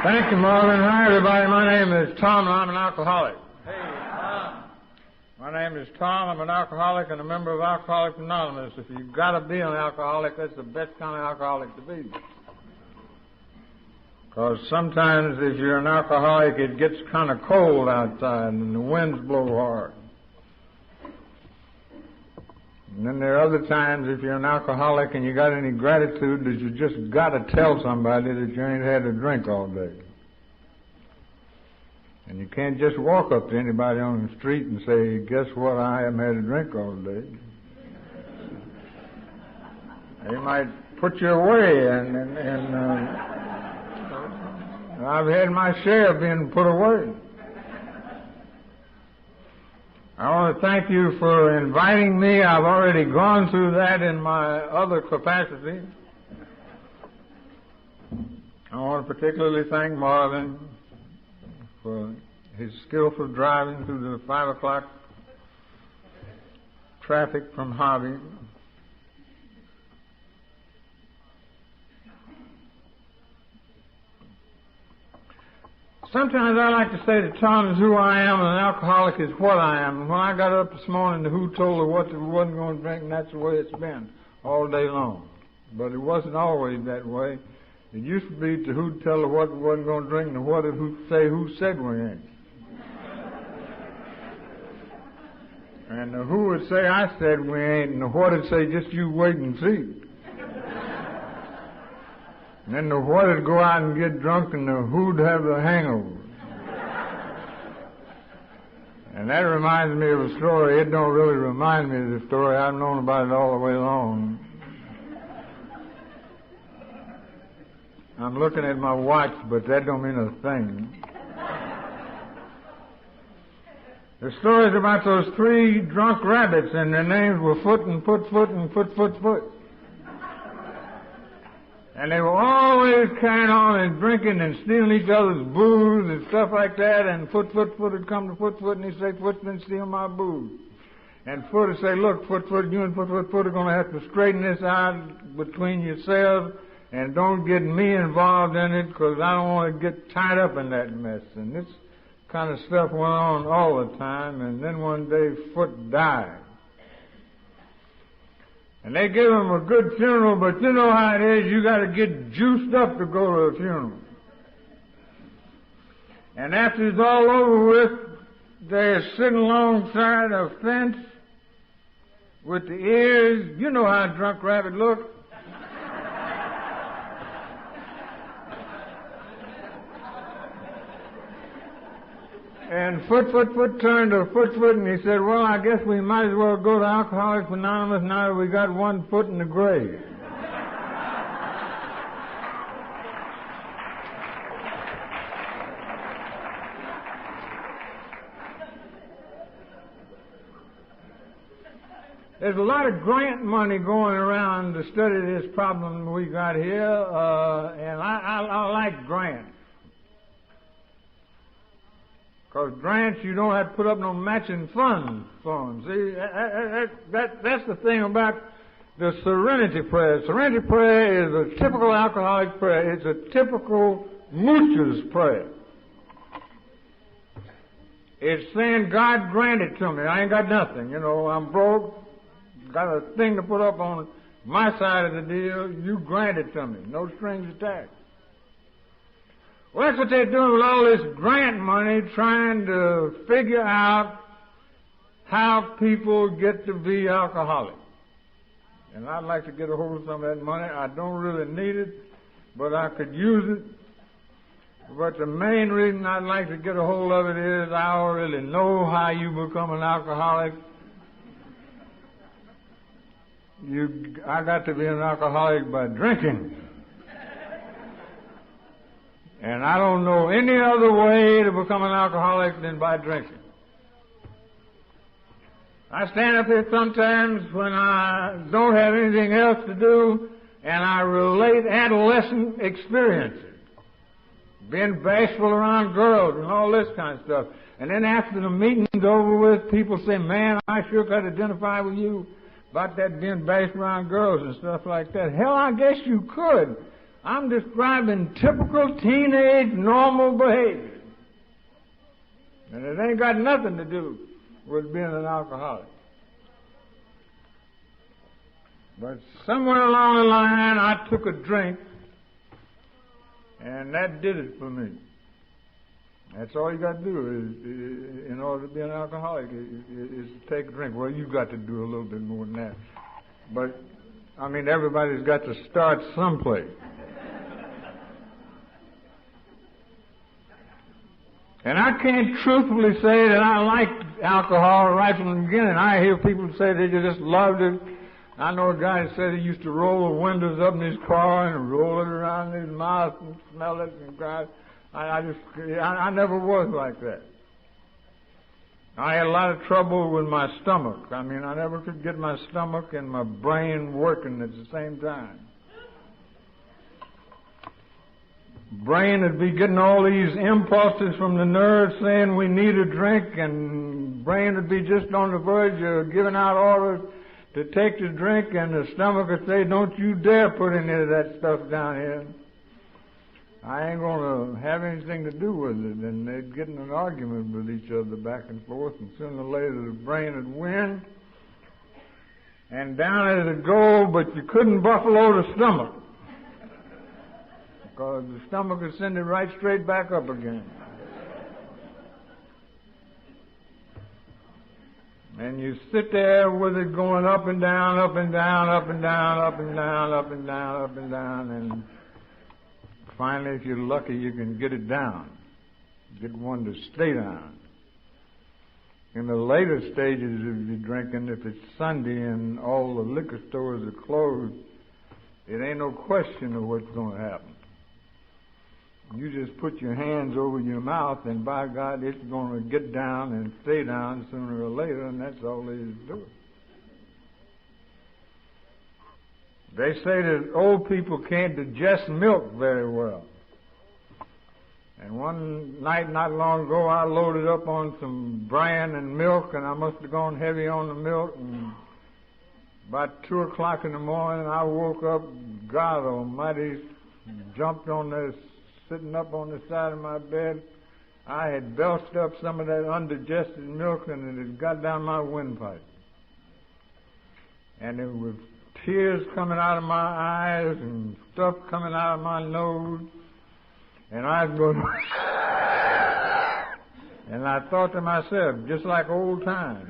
Thank you, Marvin. Hi, everybody. My name is Tom, and I'm an alcoholic. Hey, Tom. My name is Tom. I'm an alcoholic and a member of Alcoholics Anonymous. If you've got to be an alcoholic, that's the best kind of alcoholic to be. Because sometimes if you're an alcoholic, it gets kind of cold outside and the winds blow hard. And then there are other times if you're an alcoholic and you got any gratitude that you just got to tell somebody that you ain't had a drink all day. And you can't just walk up to anybody on the street and say, guess what, I haven't had a drink all day. They might put you away, and I've had my share of being put away. I want to thank you for inviting me. I've already gone through that in my other capacity. I want to particularly thank Marvin for his skillful driving through the 5 o'clock traffic from Hobby. Sometimes I like to say that Tom is who I am and an alcoholic is what I am. And when I got up this morning, the who told her what she wasn't going to drink, and that's the way it's been all day long. But it wasn't always that way. It used to be to who tell her what we wasn't going to drink, and the what who say who said we ain't. And the who would say I said we ain't, and the what would say just you wait and see. And then the what would go out and get drunk, and the who'd have the hangover. And that reminds me of a story. It don't really remind me of the story. I've known about it all the way along. I'm looking at my watch, but that don't mean a thing. The story's about those 3 drunk rabbits, and their names were Foot and Foot and Foot. And they were always carrying on and drinking and stealing each other's booze and stuff like that. And Foot would come to Foot, and he'd say, Foot's been stealing my booze. And Foot would say, look, Foot, you and Foot are going to have to straighten this out between yourselves and don't get me involved in it because I don't want to get tied up in that mess. And this kind of stuff went on all the time. And then one day Foot died. And they give him a good funeral, but you know how it is, you got to get juiced up to go to a funeral. And after it's all over with, they're sitting alongside a fence with the ears. You know how a drunk rabbit looks. And Foot turned to Foot, and he said, well, I guess we might as well go to Alcoholics Anonymous now that we got one foot in the grave. There's a lot of grant money going around to study this problem we got here, and I like grants. Because grants, you don't have to put up no matching funds for them. See, that's the thing about the Serenity Prayer. Serenity Prayer is a typical alcoholic prayer. It's a typical moocher's prayer. It's saying, God grant it to me. I ain't got nothing. You know, I'm broke. Got a thing to put up on my side of the deal. You grant it to me. No strings attached. Well, that's what they're doing with all this grant money, trying to figure out how people get to be alcoholics. And I'd like to get a hold of some of that money. I don't really need it, but I could use it. But the main reason I'd like to get a hold of it is I already know how you become an alcoholic. I got to be an alcoholic by drinking. And I don't know any other way to become an alcoholic than by drinking. I stand up here sometimes when I don't have anything else to do, and I relate adolescent experiences. Being bashful around girls and all this kind of stuff. And then after the meeting's over with, people say, man, I sure could identify with you about that being bashful around girls and stuff like that. Hell, I guess you could. I'm describing typical teenage normal behavior. And it ain't got nothing to do with being an alcoholic. But somewhere along the line, I took a drink, and that did it for me. That's all you got to do is, in order to be an alcoholic, is to take a drink. Well, you've got to do a little bit more than that. But, I mean, everybody's got to start someplace. And I can't truthfully say that I liked alcohol right from the beginning. I hear people say they just loved it. I know a guy that said he used to roll the windows up in his car and roll it around in his mouth and smell it and cry. I never was like that. I had a lot of trouble with my stomach. I mean, I never could get my stomach and my brain working at the same time. Brain would be getting all these impulses from the nerves saying we need a drink, and brain would be just on the verge of giving out orders to take the drink, and the stomach would say, don't you dare put any of that stuff down here. I ain't going to have anything to do with it. And they'd get in an argument with each other back and forth, and sooner or later the brain would win, and down it'd go, but you couldn't buffalo the stomach, because the stomach would send it right straight back up again. And you sit there with it going up and down, up and down, up and down, up and down, up and down, up and down, and finally, if you're lucky, you can get it down. Get one to stay down. In the later stages of your drinking, if it's Sunday and all the liquor stores are closed, it ain't no question of what's going to happen. You just put your hands over your mouth, and by God, it's going to get down and stay down sooner or later, and that's all there is to it. They say that old people can't digest milk very well. And one night not long ago, I loaded up on some bran and milk, and I must have gone heavy on the milk, and about 2 o'clock in the morning, I woke up, God almighty, jumped on this, sitting up on the side of my bed. I had belched up some of that undigested milk, and it had got down my windpipe. And there was tears coming out of my eyes and stuff coming out of my nose. And I was going, and I thought to myself, just like old times.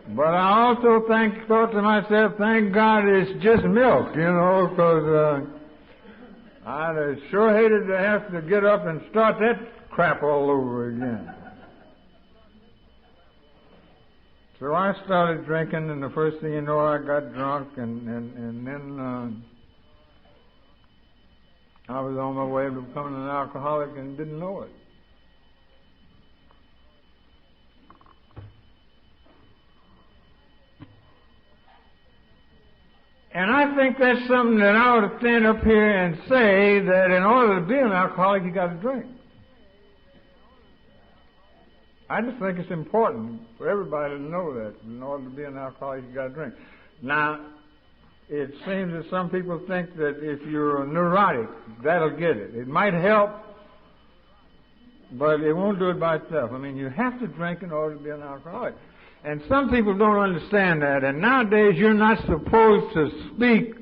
But I also thought to myself, thank God it's just milk, because I'd sure hated to have to get up and start that crap all over again. So I started drinking, and the first thing you know, I got drunk, and then I was on my way to becoming an alcoholic and didn't know it. And I think that's something that I ought to stand up here and say, that in order to be an alcoholic, you got to drink. I just think it's important for everybody to know that. In order to be an alcoholic, you got to drink. Now, it seems that some people think that if you're neurotic, that'll get it. It might help, but it won't do it by itself. I mean, you have to drink in order to be an alcoholic. And some people don't understand that. And nowadays, you're not supposed to speak,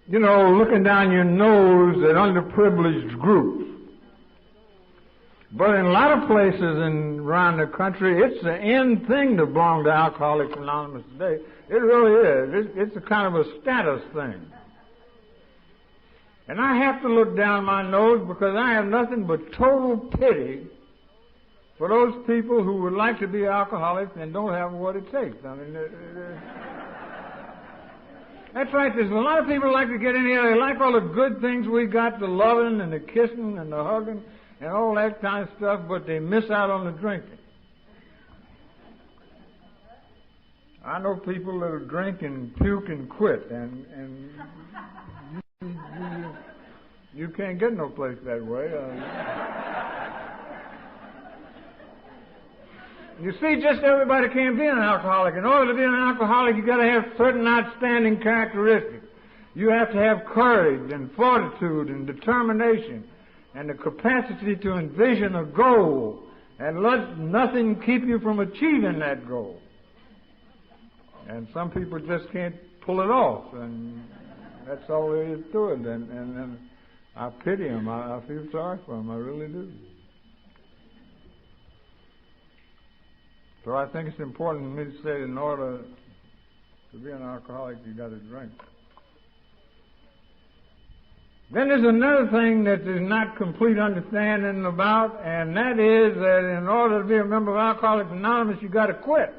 looking down your nose at underprivileged groups. But in a lot of places around the country, it's the end thing to belong to Alcoholics Anonymous today. It really is. It's a kind of a status thing. And I have to look down my nose because I have nothing but total pity for those people who would like to be alcoholics and don't have what it takes. I mean, that's right. There's a lot of people who like to get in here. They like all the good things we got, the loving and the kissing and the hugging and all that kind of stuff, but they miss out on the drinking. I know people that'll drink and puke and quit, and you can't get no place that way. You see, just everybody can't be an alcoholic. In order to be an alcoholic, you got to have certain outstanding characteristics. You have to have courage and fortitude and determination and the capacity to envision a goal and let nothing keep you from achieving that goal. And some people just can't pull it off, and that's all there is to it. And I pity them. I feel sorry for them. I really do. So I think it's important for me to say that in order to be an alcoholic, you got to drink. Then there's another thing that there's not complete understanding about, and that is that in order to be a member of Alcoholics Anonymous, you got to quit.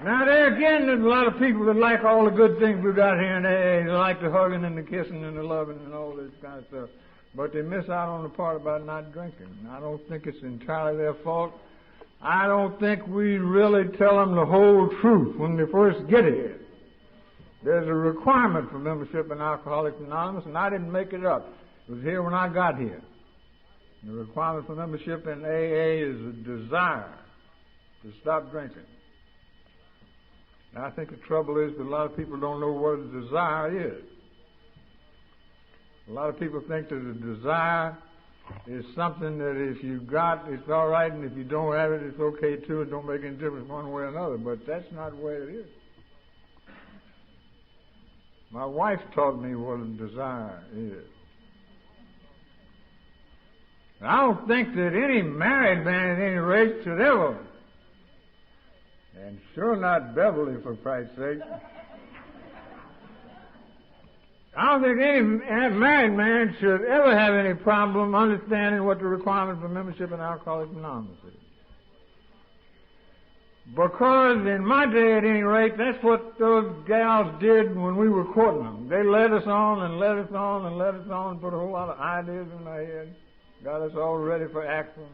Now, there again, there's a lot of people that like all the good things we got here in AA. They like the hugging and the kissing and the loving and all this kind of stuff. But they miss out on the part about not drinking. I don't think it's entirely their fault. I don't think we really tell them the whole truth when they first get here. There's a requirement for membership in Alcoholics Anonymous, and I didn't make it up. It was here when I got here. The requirement for membership in AA is a desire to stop drinking. Now, I think the trouble is that a lot of people don't know what a desire is. A lot of people think that a desire is something that if you got, it's all right, and if you don't have it, it's okay too. It don't make any difference one way or another. But that's not the way it is. My wife taught me what a desire is. And I don't think that any married man at any rate should ever, and sure not Beverly, for Christ's sake. I don't think any married man should ever have any problem understanding what the requirement for membership in Alcoholics Anonymous is. Because in my day, at any rate, that's what those gals did when we were courting them. They led us on and led us on and led us on and put a whole lot of ideas in our head, got us all ready for action.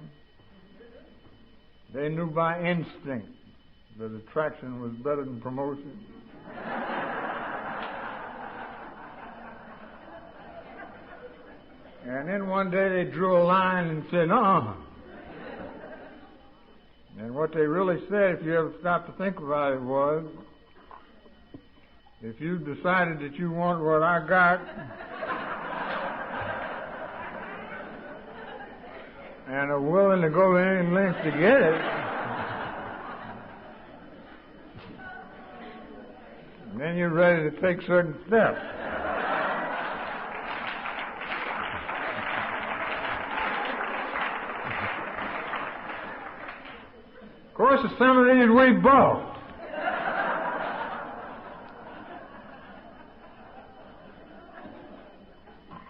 They knew by instinct that attraction was better than promotion. And then one day they drew a line and said, And what they really said, if you ever stop to think about it, was, if you decided that you want what I got, and are willing to go to any lengths to get it, then you're ready to take certain steps. Of course, some of these we bought.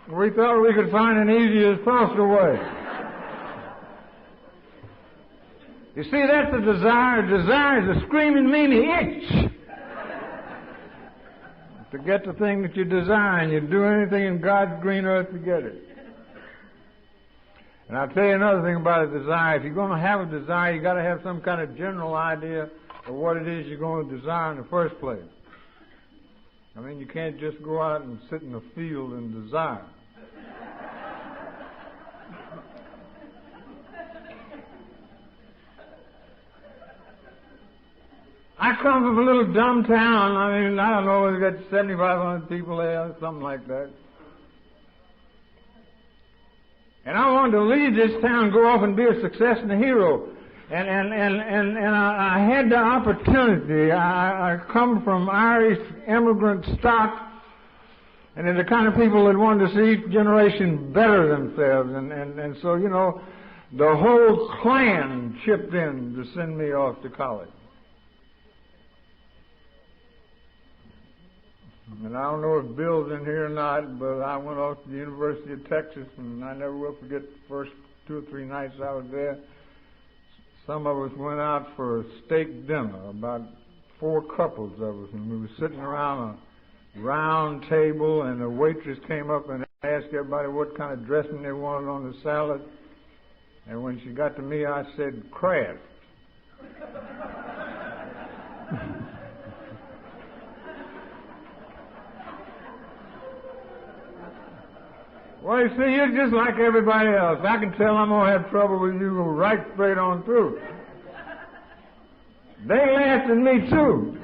We thought we could find an easier, faster way. You see, that's a desire. A desire is a screaming, meaning itch to get the thing that you desire, and you'd do anything in God's green earth to get it. And I'll tell you another thing about a desire. If you're going to have a desire, you've got to have some kind of general idea of what it is you're going to desire in the first place. I mean, you can't just go out and sit in a field and desire. I come from a little dumb town. I mean, I don't know, we've got 7,500 people there, something like that. And I wanted to leave this town, go off and be a success and a hero. And I had the opportunity. I come from Irish immigrant stock, and they're the kind of people that wanted to see each generation better themselves. And so, you know, the whole clan chipped in to send me off to college. And I don't know if Bill's in here or not, but I went off to the University of Texas, and I never will forget the first 2 or 3 nights I was there. Some of us went out for a steak dinner, about 4 couples of us, and we were sitting around a round table, and the waitress came up and asked everybody what kind of dressing they wanted on the salad. And when she got to me, I said, Kraft. Well, you see, you're just like everybody else. I can tell I'm going to have trouble with you right straight on through. They laughed at me, too.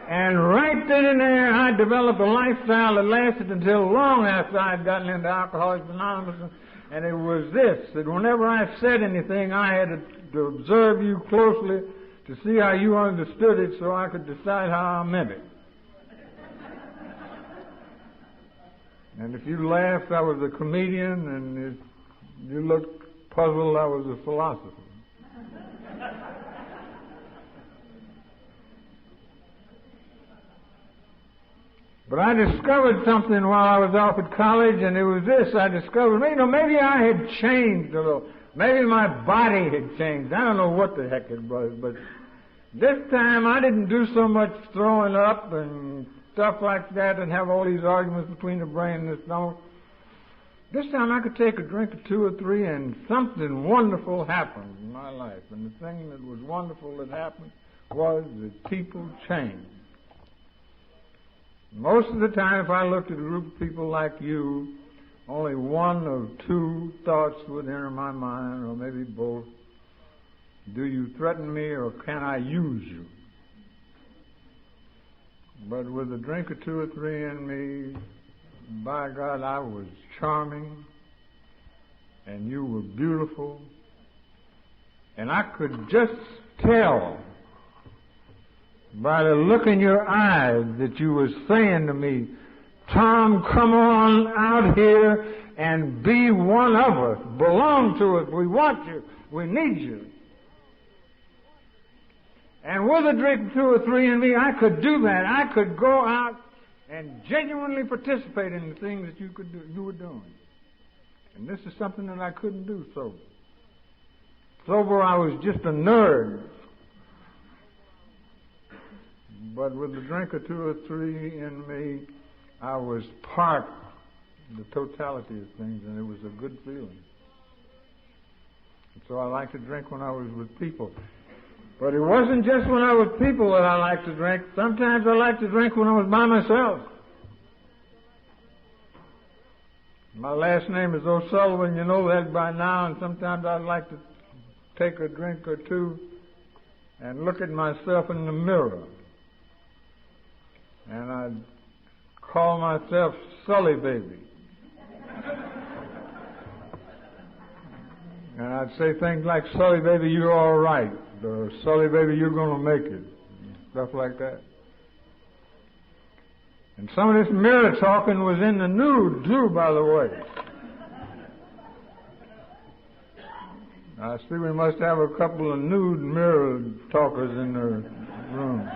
And right then and there, I developed a lifestyle that lasted until long after I had gotten into Alcoholics Anonymous. And it was this, that whenever I said anything, I had to observe you closely to see how you understood it so I could decide how I meant it. And if you laughed, I was a comedian, and if you looked puzzled, I was a philosopher. But I discovered something while I was off at college, and it was this. I discovered, maybe I had changed a little. Maybe my body had changed. I don't know what the heck it was, but this time I didn't do so much throwing up and stuff like that and have all these arguments between the brain and the stomach. This time I could take a drink or two or three, and something wonderful happened in my life. And the thing that was wonderful that happened was that people changed. Most of the time, if I looked at a group of people like you, only one or two thoughts would enter my mind, or maybe both. Do you threaten me, or can I use you? But with a drink or two or three in me, by God, I was charming, and you were beautiful, and I could just tell by the look in your eyes that you were saying to me, Tom, come on out here and be one of us. Belong to us. We want you. We need you. And with a drink two or three in me, I could do that. I could go out and genuinely participate in the things that you were doing. And this is something that I couldn't do sober. Sober, I was just a nerd. But with a drink or two or three in me, I was part of the totality of things, and it was a good feeling. And so I liked to drink when I was with people. But it wasn't just when I was with people that I liked to drink. Sometimes I liked to drink when I was by myself. My last name is O'Sullivan, you know that by now, and sometimes I'd like to take a drink or two and look at myself in the mirror. And I'd call myself Sully Baby. And I'd say things like, Sully Baby, you're all right. Or, Sully Baby, you're going to make it. Stuff like that. And some of this mirror talking was in the nude, too, by the way. I see we must have a couple of nude mirror talkers in the room.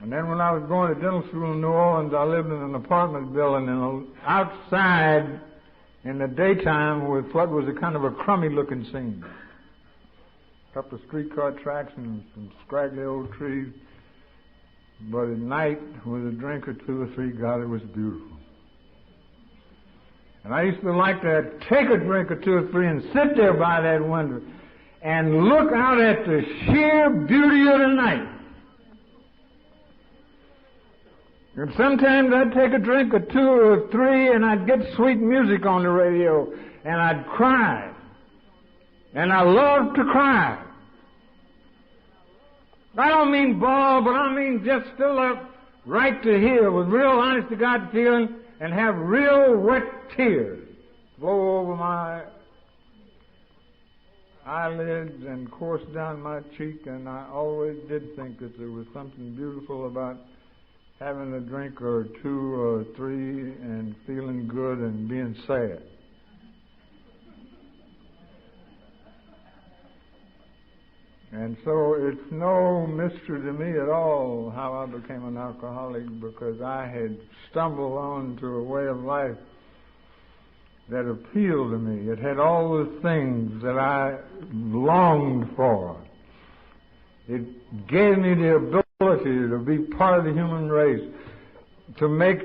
And then when I was going to dental school in New Orleans, I lived in an apartment building, and outside in the daytime with what was a kind of a crummy-looking scene. A couple of streetcar tracks and some scraggly old trees. But at night, with a drink or two or three, God, it was beautiful. And I used to like to take a drink or two or three and sit there by that window and look out at the sheer beauty of the night. And sometimes I'd take a drink or two or three and I'd get sweet music on the radio and I'd cry. And I love to cry. I don't mean bawl, but I mean just fill up right to here with real honest to God feeling and have real wet tears flow over my eyelids and course down my cheek, and I always did think that there was something beautiful about having a drink or two or three and feeling good and being sad. And so it's no mystery to me at all how I became an alcoholic, because I had stumbled on to a way of life that appealed to me. It had all the things that I longed for. It gave me the ability to be part of the human race, to make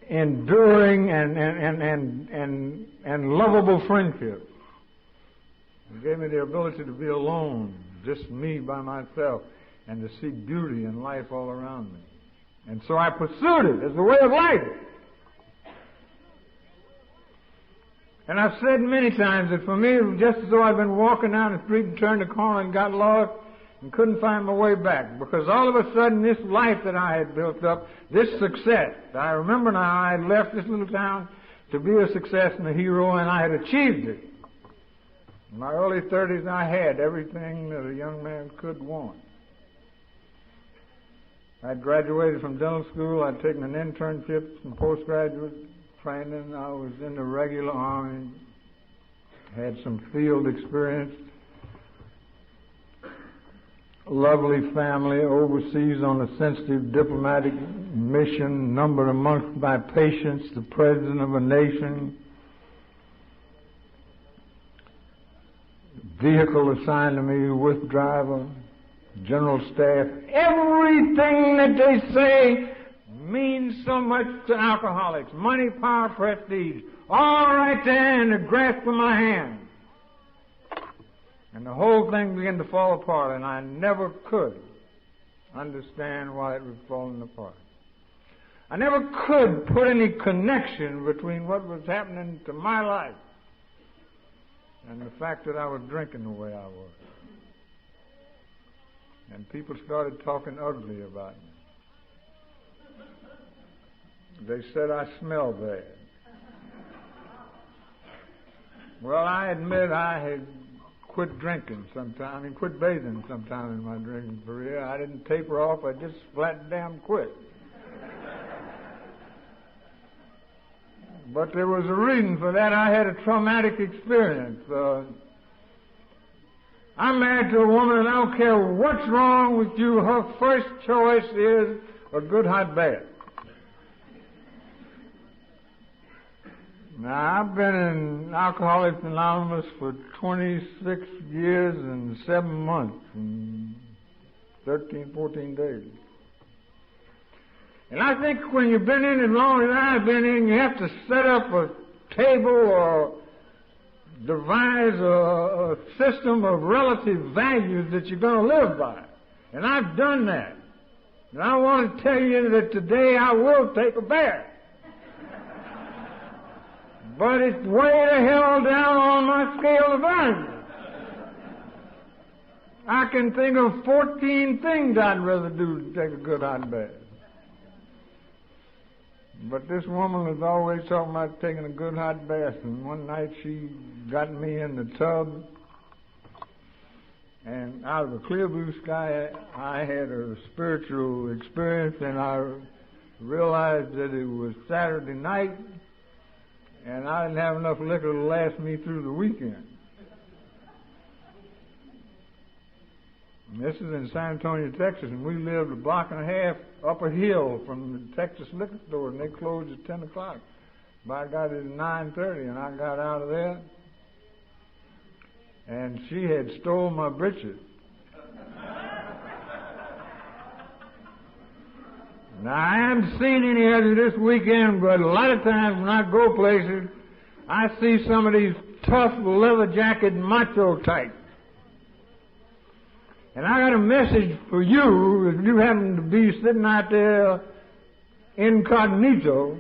enduring and lovable friendships. It gave me the ability to be alone, just me by myself, and to see beauty in life all around me. And so I pursued it as a way of life. And I've said many times that for me it was just as though I'd been walking down the street and turned a corner and got lost and couldn't find my way back. Because all of a sudden this life that I had built up, this success, I remember now I had left this little town to be a success and a hero, and I had achieved it. In my early 30s I had everything that a young man could want. I'd graduated from dental school, I'd taken an internship, some postgraduate training, I was in the regular army, had some field experience, a lovely family overseas on a sensitive diplomatic mission, numbered amongst my patients, the president of a nation, vehicle assigned to me with driver, general staff. Everything that they say means so much to alcoholics. Money, power, prestige. All right there in the grasp of my hand. And the whole thing began to fall apart, and I never could understand why it was falling apart. I never could put any connection between what was happening to my life and the fact that I was drinking the way I was. And people started talking ugly about me. They said I smelled bad. Well, I admit I had quit drinking sometime, quit bathing sometime in my drinking career. I didn't taper off, I just flat damn quit. But there was a reason for that. I had a traumatic experience. I'm married to a woman, and I don't care what's wrong with you, her first choice is a good hot bath. Now, I've been in Alcoholics Anonymous for 26 years and 7 months and 13, 14 days. And I think when you've been in as long as I've been in, you have to set up a table or devise a system of relative values that you're going to live by. And I've done that. And I want to tell you that today I will take a bath. But it's way the hell down on my scale of values. I can think of 14 things I'd rather do to take a good hot bath. But this woman was always talking about taking a good hot bath, and one night she got me in the tub, and out of a clear blue sky I had a spiritual experience, and I realized that it was Saturday night, and I didn't have enough liquor to last me through the weekend. And this is in San Antonio, Texas, and we lived a block and a half up a hill from the Texas liquor store, and they closed at 10 o'clock. But I got it at 9:30, and I got out of there, and she had stole my breeches. Now, I haven't seen any of you this weekend, but a lot of times when I go places, I see some of these tough leather jacket macho types. And I got a message for you if you happen to be sitting out there incognito.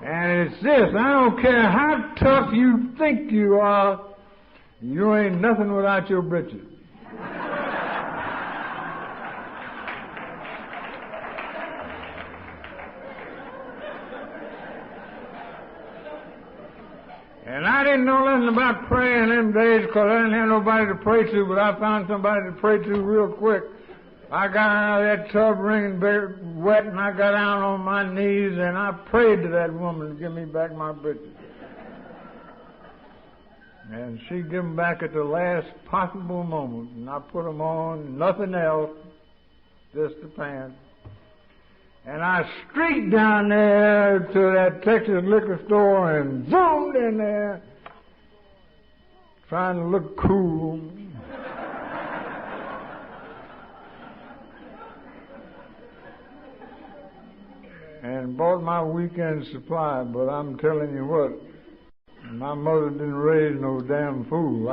And it's this: I don't care how tough you think you are, you ain't nothing without your britches. And I didn't know nothing about praying in them days because I didn't have nobody to pray to, but I found somebody to pray to real quick. I got out of that tub wringing wet, and I got down on my knees, and I prayed to that woman to give me back my breeches. And she gave them back at the last possible moment, and I put them on, nothing else, just the pants. And I streaked down there to that Texas liquor store and zoomed in there, trying to look cool. And bought my weekend supply, but I'm telling you what, my mother didn't raise no damn fool.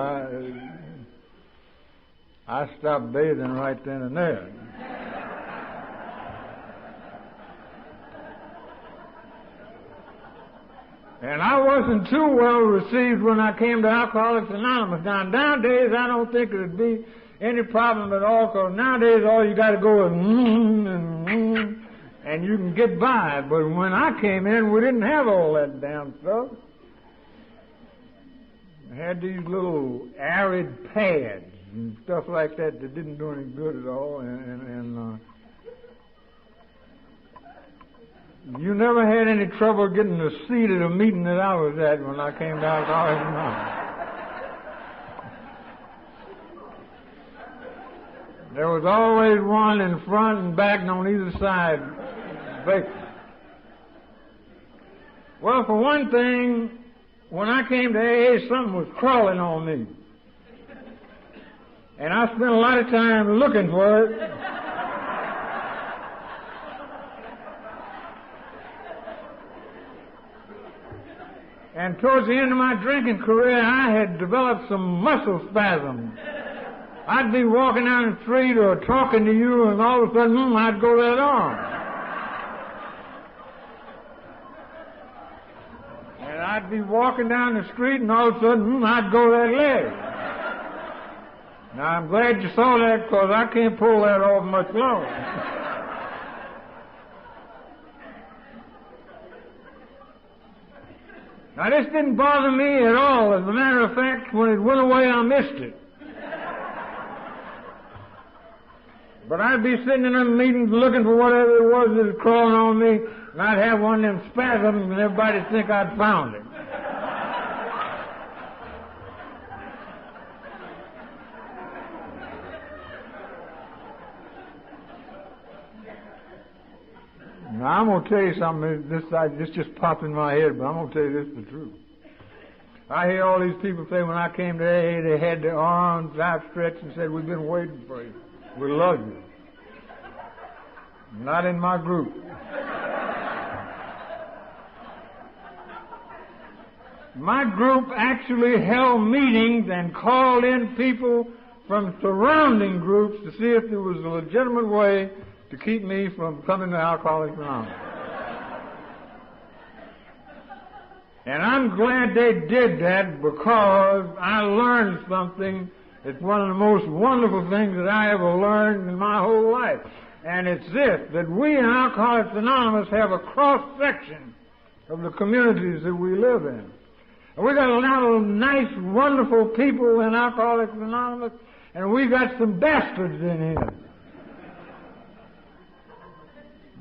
I stopped bathing right then and there. And I wasn't too well received when I came to Alcoholics Anonymous. Now, nowadays, I don't think it'd be any problem at all, because nowadays all you got to go is and you can get by. But when I came in, we didn't have all that damn stuff. We had these little arid pads and stuff like that that didn't do any good at all, and you never had any trouble getting a seat at a meeting that I was at when I came to Alcoholics Anonymous. There was always one in front and back and on either side. Well, for one thing, when I came to AA, something was crawling on me. And I spent a lot of time looking for it. And towards the end of my drinking career, I had developed some muscle spasms. I'd be walking down the street or talking to you, and all of a sudden, I'd go that arm. And I'd be walking down the street, and all of a sudden, I'd go that leg. Now, I'm glad you saw that, because I can't pull that off much longer. Now, this didn't bother me at all. As a matter of fact, when it went away, I missed it. But I'd be sitting in them meetings looking for whatever it was that was crawling on me, and I'd have one of them spasms, and everybody'd think I'd found it. Now, I'm going to tell you something. This just popped in my head, but I'm going to tell you this is the truth. I hear all these people say when I came to AA, they had their arms outstretched and said, "We've been waiting for you. We love you." Not in my group. My group actually held meetings and called in people from surrounding groups to see if there was a legitimate way to keep me from coming to Alcoholics Anonymous. And I'm glad they did that, because I learned something. It's one of the most wonderful things that I ever learned in my whole life. And it's this, that we in Alcoholics Anonymous have a cross-section of the communities that we live in. And we got a lot of nice, wonderful people in Alcoholics Anonymous, and we got some bastards in here.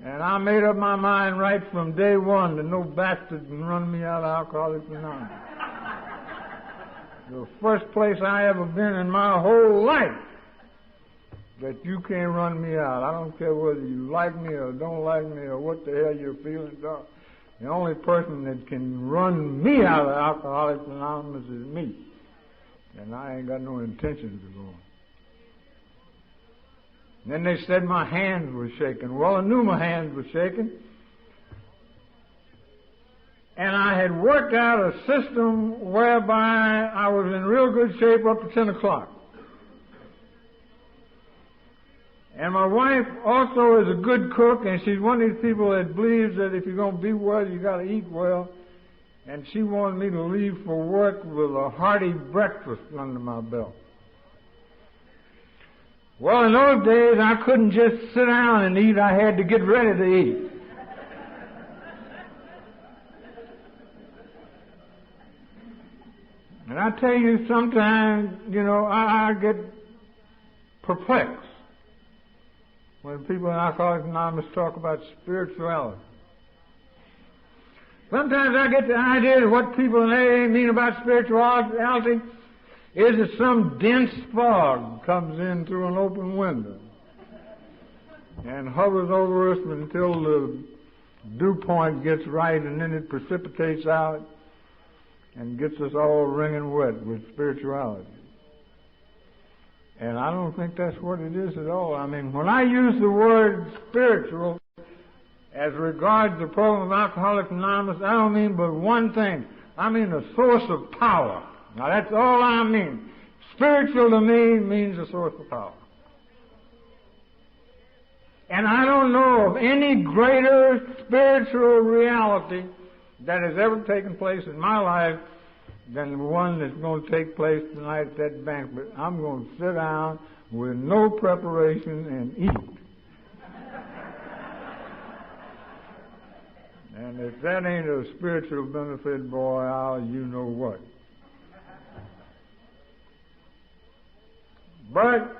And I made up my mind right from day one that no bastard can run me out of Alcoholics Anonymous. The first place I ever been in my whole life that you can't run me out. I don't care whether you like me or don't like me or what the hell your feelings are. The only person that can run me out of Alcoholics Anonymous is me. And I ain't got no intentions of going. And then they said my hands were shaking. Well, I knew my hands were shaking. And I had worked out a system whereby I was in real good shape up to 10 o'clock. And my wife also is a good cook, and she's one of these people that believes that if you're going to be well, you got to eat well. And she wanted me to leave for work with a hearty breakfast under my belt. Well, in those days, I couldn't just sit down and eat. I had to get ready to eat. And I tell you, sometimes, I get perplexed when people in Alcoholics Anonymous talk about spirituality. Sometimes I get the idea that what people in AA mean about spirituality is that some dense fog comes in through an open window and hovers over us until the dew point gets right, and then it precipitates out and gets us all wringing wet with spirituality. And I don't think that's what it is at all. I mean, when I use the word spiritual as regards the program of Alcoholics Anonymous, I don't mean but one thing. I mean a source of power. Now, that's all I mean. Spiritual to me means a source of power. And I don't know of any greater spiritual reality that has ever taken place in my life than the one that's going to take place tonight at that banquet. I'm going to sit down with no preparation and eat. And if that ain't a spiritual benefit, boy, you know what. But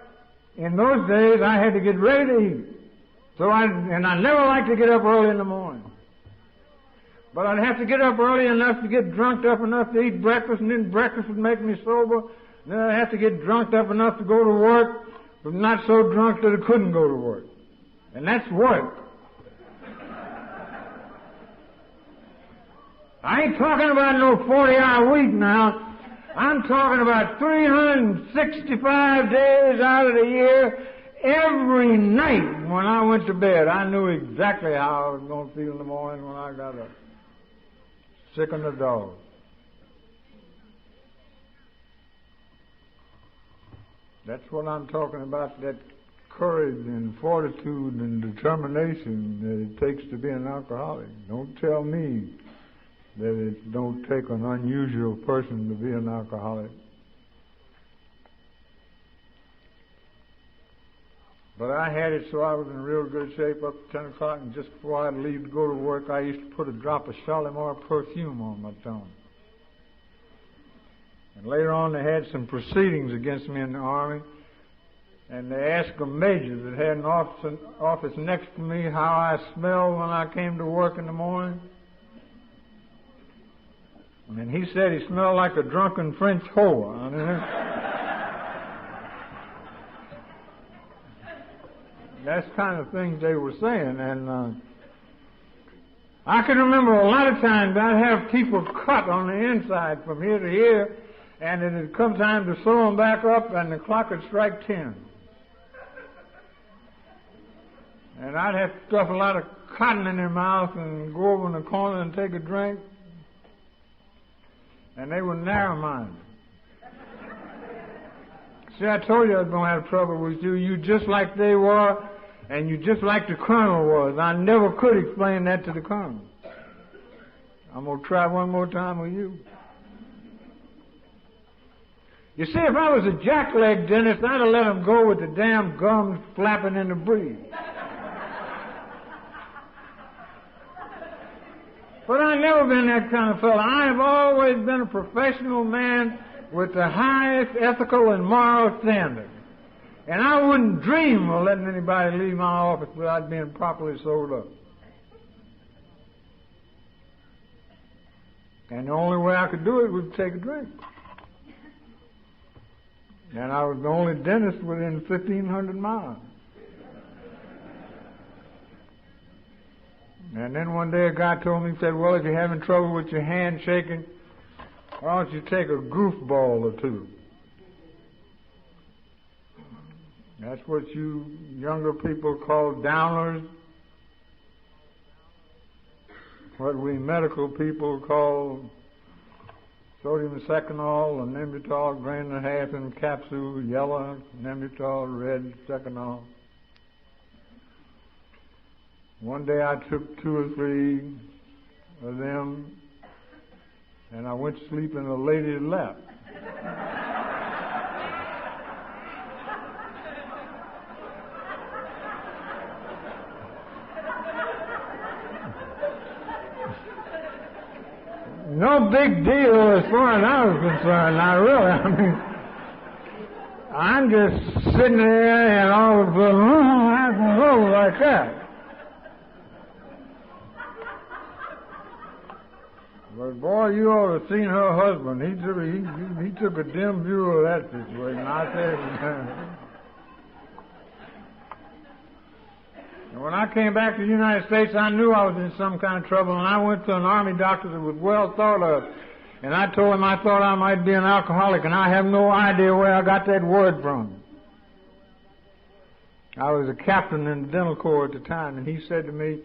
in those days, I had to get ready to eat. I never liked to get up early in the morning. But I'd have to get up early enough to get drunked up enough to eat breakfast, and then breakfast would make me sober. Then I'd have to get drunked up enough to go to work, but not so drunk that I couldn't go to work. And that's work. I ain't talking about no 40-hour week now. I'm talking about 365 days out of the year. Every night when I went to bed, I knew exactly how I was going to feel in the morning when I got up. Sick on the dog. That's what I'm talking about, that courage and fortitude and determination that it takes to be an alcoholic. Don't tell me that it don't take an unusual person to be an alcoholic. But I had it so I was in real good shape up to 10 o'clock, and just before I'd leave to go to work, I used to put a drop of Shalimar perfume on my tongue. And later on, they had some proceedings against me in the Army, and they asked a major that had an office next to me how I smelled when I came to work in the morning. And he said he smelled like a drunken French whore. That's the kind of things they were saying. And I can remember a lot of times I'd have people cut on the inside from here to here, and it would come time to sew them back up, and the clock would strike 10. And I'd have to stuff a lot of cotton in their mouth and go over in the corner and take a drink. And they were narrow-minded. See, I told you I was going to have trouble with you. You just like they were, and you just like the colonel was. I never could explain that to the colonel. I'm going to try one more time with you. You see, if I was a jackleg dentist, I'd have let him go with the damn gums flapping in the breeze. But I've never been that kind of fellow. I've always been a professional man with the highest ethical and moral standards. And I wouldn't dream of letting anybody leave my office without being properly sold up. And the only way I could do it was to take a drink. And I was the only dentist within 1,500 miles. And then one day a guy told me, he said, well, if you're having trouble with your hand shaking, why don't you take a goofball or two? That's what you younger people call downers. What we medical people call sodium seconol, and Nembutal, grain and a half in capsule, yellow, Nembutal, red, seconol. One day I took 2 or 3 of them, and I went to sleep in a lady's lap. No big deal as far as I was concerned, not really. I mean, I'm just sitting there and all of a sudden, I can roll like that. But boy, you ought to have seen her husband. He took a dim view of that situation. I tell you. And when I came back to the United States, I knew I was in some kind of trouble, and I went to an Army doctor that was well thought of. And I told him I thought I might be an alcoholic, and I have no idea where I got that word from. I was a captain in the dental corps at the time, and he said to me,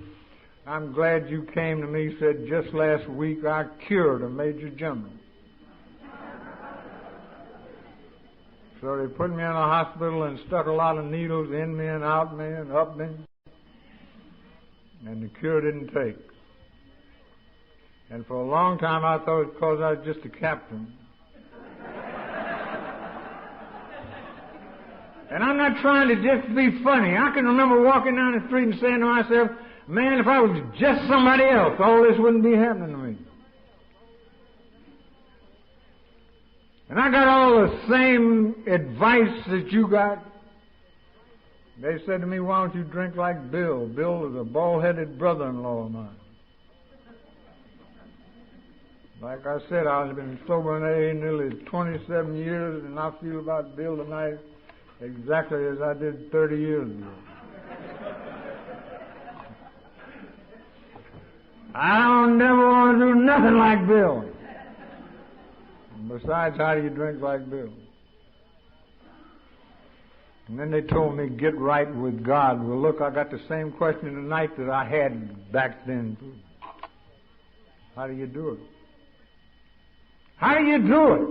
I'm glad you came to me. He said, just last week I cured a major general. So they put me in a hospital and stuck a lot of needles in me and out me and up me. And the cure didn't take. And for a long time I thought it was because I was just a captain. And I'm not trying to just be funny. I can remember walking down the street and saying to myself, man, if I was just somebody else, all this wouldn't be happening to me. And I got all the same advice that you got. They said to me, why don't you drink like Bill? Bill is a bald-headed brother-in-law of mine. Like I said, I've been sober in AA nearly 27 years, and I feel about Bill tonight exactly as I did 30 years ago. I don't never want to do nothing like Bill. Besides, how do you drink like Bill? And then they told me, get right with God. Well, look, I got the same question tonight that I had back then. How do you do it? How do you do it?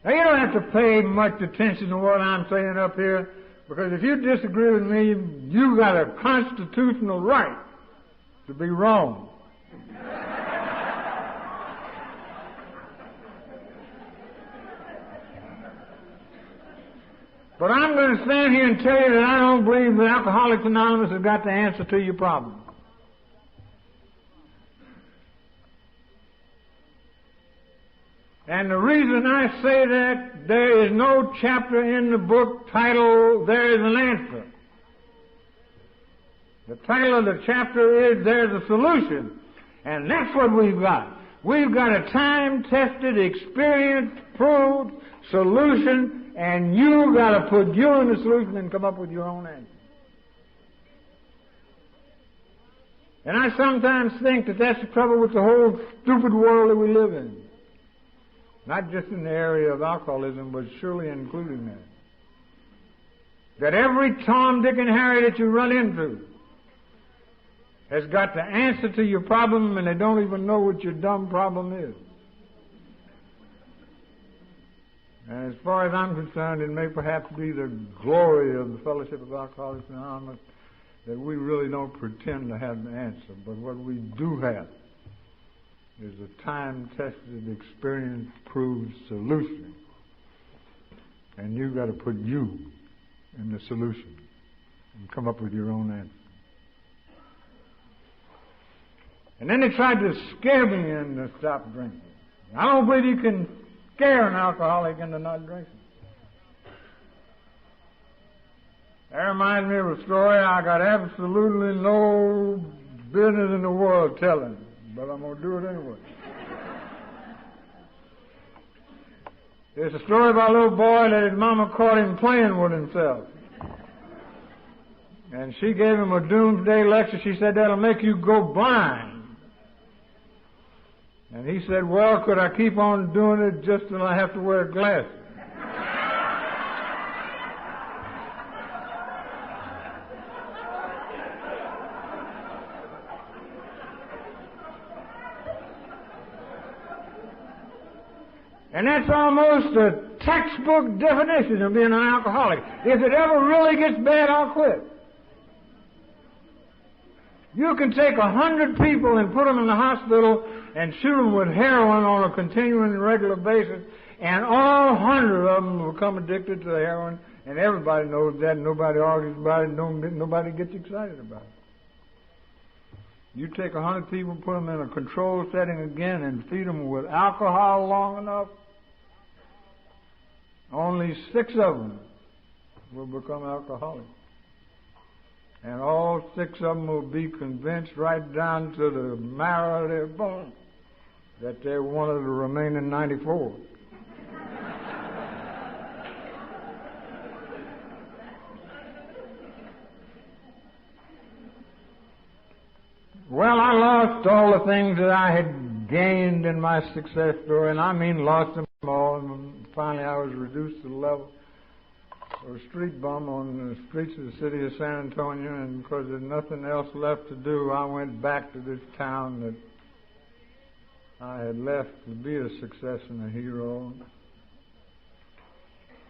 Now, you don't have to pay much attention to what I'm saying up here, because if you disagree with me, you got a constitutional right to be wrong. But I'm going to stand here and tell you that I don't believe that Alcoholics Anonymous has got the answer to your problem. And the reason I say that, there is no chapter in the book titled, There is an Answer. The title of the chapter is, There's a Solution. And that's what we've got. We've got a time-tested, experience-proved solution, and you got to put you in the solution and come up with your own answer. And I sometimes think that that's the trouble with the whole stupid world that we live in. Not just in the area of alcoholism, but surely including that. That every Tom, Dick, and Harry that you run into has got the answer to your problem, and they don't even know what your dumb problem is. And as far as I'm concerned, it may perhaps be the glory of the Fellowship of Alcoholics Anonymous that we really don't pretend to have the answer. But what we do have is a time-tested, experience-proved solution. And you've got to put you in the solution and come up with your own answer. And then they tried to scare me into stop drinking. I don't believe you can scare an alcoholic into not drinking. That reminds me of a story I got absolutely no business in the world telling, but I'm going to do it anyway. There's a story about a little boy that his mama caught him playing with himself. And she gave him a doomsday lecture. She said, that'll make you go blind. And he said, well, could I keep on doing it just till I have to wear glasses? And that's almost a textbook definition of being an alcoholic. If it ever really gets bad, I'll quit. You can take 100 people and put them in the hospital and shoot them with heroin on a continuing and regular basis, and all 100 of them will become addicted to the heroin, and everybody knows that, and nobody argues about it, nobody gets excited about it. You take 100 people, put them in a controlled setting again, and feed them with alcohol long enough, only 6 of them will become alcoholics. And all 6 of them will be convinced right down to the marrow of their bones that they're one of the remaining 94. Well, I lost all the things that I had gained in my success story, and I mean lost them all, and finally I was reduced to the level of a street bum on the streets of the city of San Antonio, and because there's nothing else left to do, I went back to this town that I had left to be a success and a hero.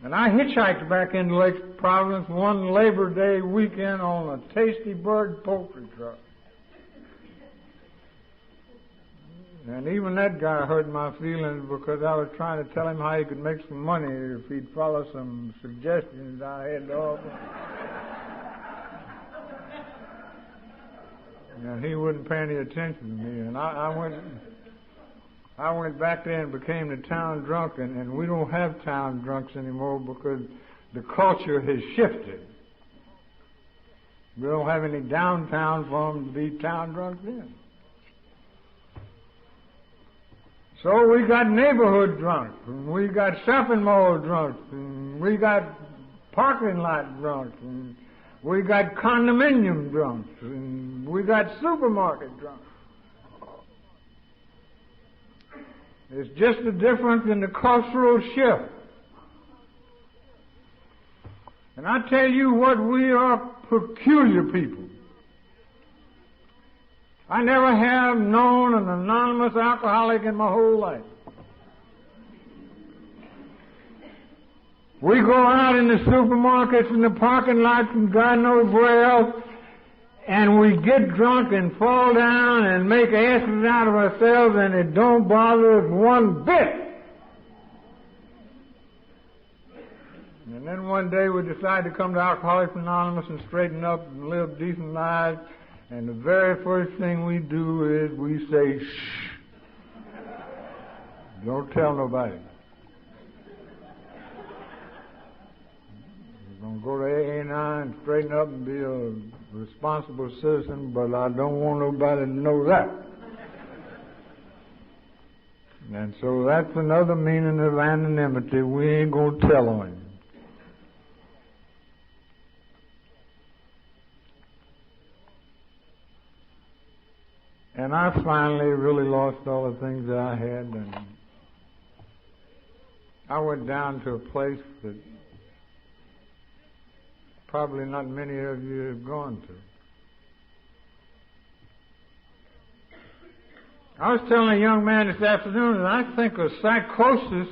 And I hitchhiked back into Lake Providence one Labor Day weekend on a Tasty Bird poultry truck. And even that guy hurt my feelings because I was trying to tell him how he could make some money if he'd follow some suggestions I had to offer. And he wouldn't pay any attention to me. And I went back there and became the town drunk, and we don't have town drunks anymore because the culture has shifted. We don't have any downtown for them to be town drunks then. So we got neighborhood drunks, and we got shopping mall drunks, and we got parking lot drunks, and we got condominium drunks, and we got supermarket drunks. It's just a difference in the cultural shift. And I tell you what, we are peculiar people. I never have known an anonymous alcoholic in my whole life. We go out in the supermarkets and the parking lots and God knows where else, and we get drunk and fall down and make asses out of ourselves, and it don't bother us one bit. And then one day we decide to come to Alcoholics Anonymous and straighten up and live decent lives. And the very first thing we do is we say, shh. Don't tell nobody. We're going to go to AA now and straighten up and be a responsible citizen, but I don't want nobody to know that. And so that's another meaning of anonymity. We ain't going to tell on him. And I finally really lost all the things that I had, and I went down to a place that probably not many of you have gone to. I was telling a young man this afternoon that I think a psychosis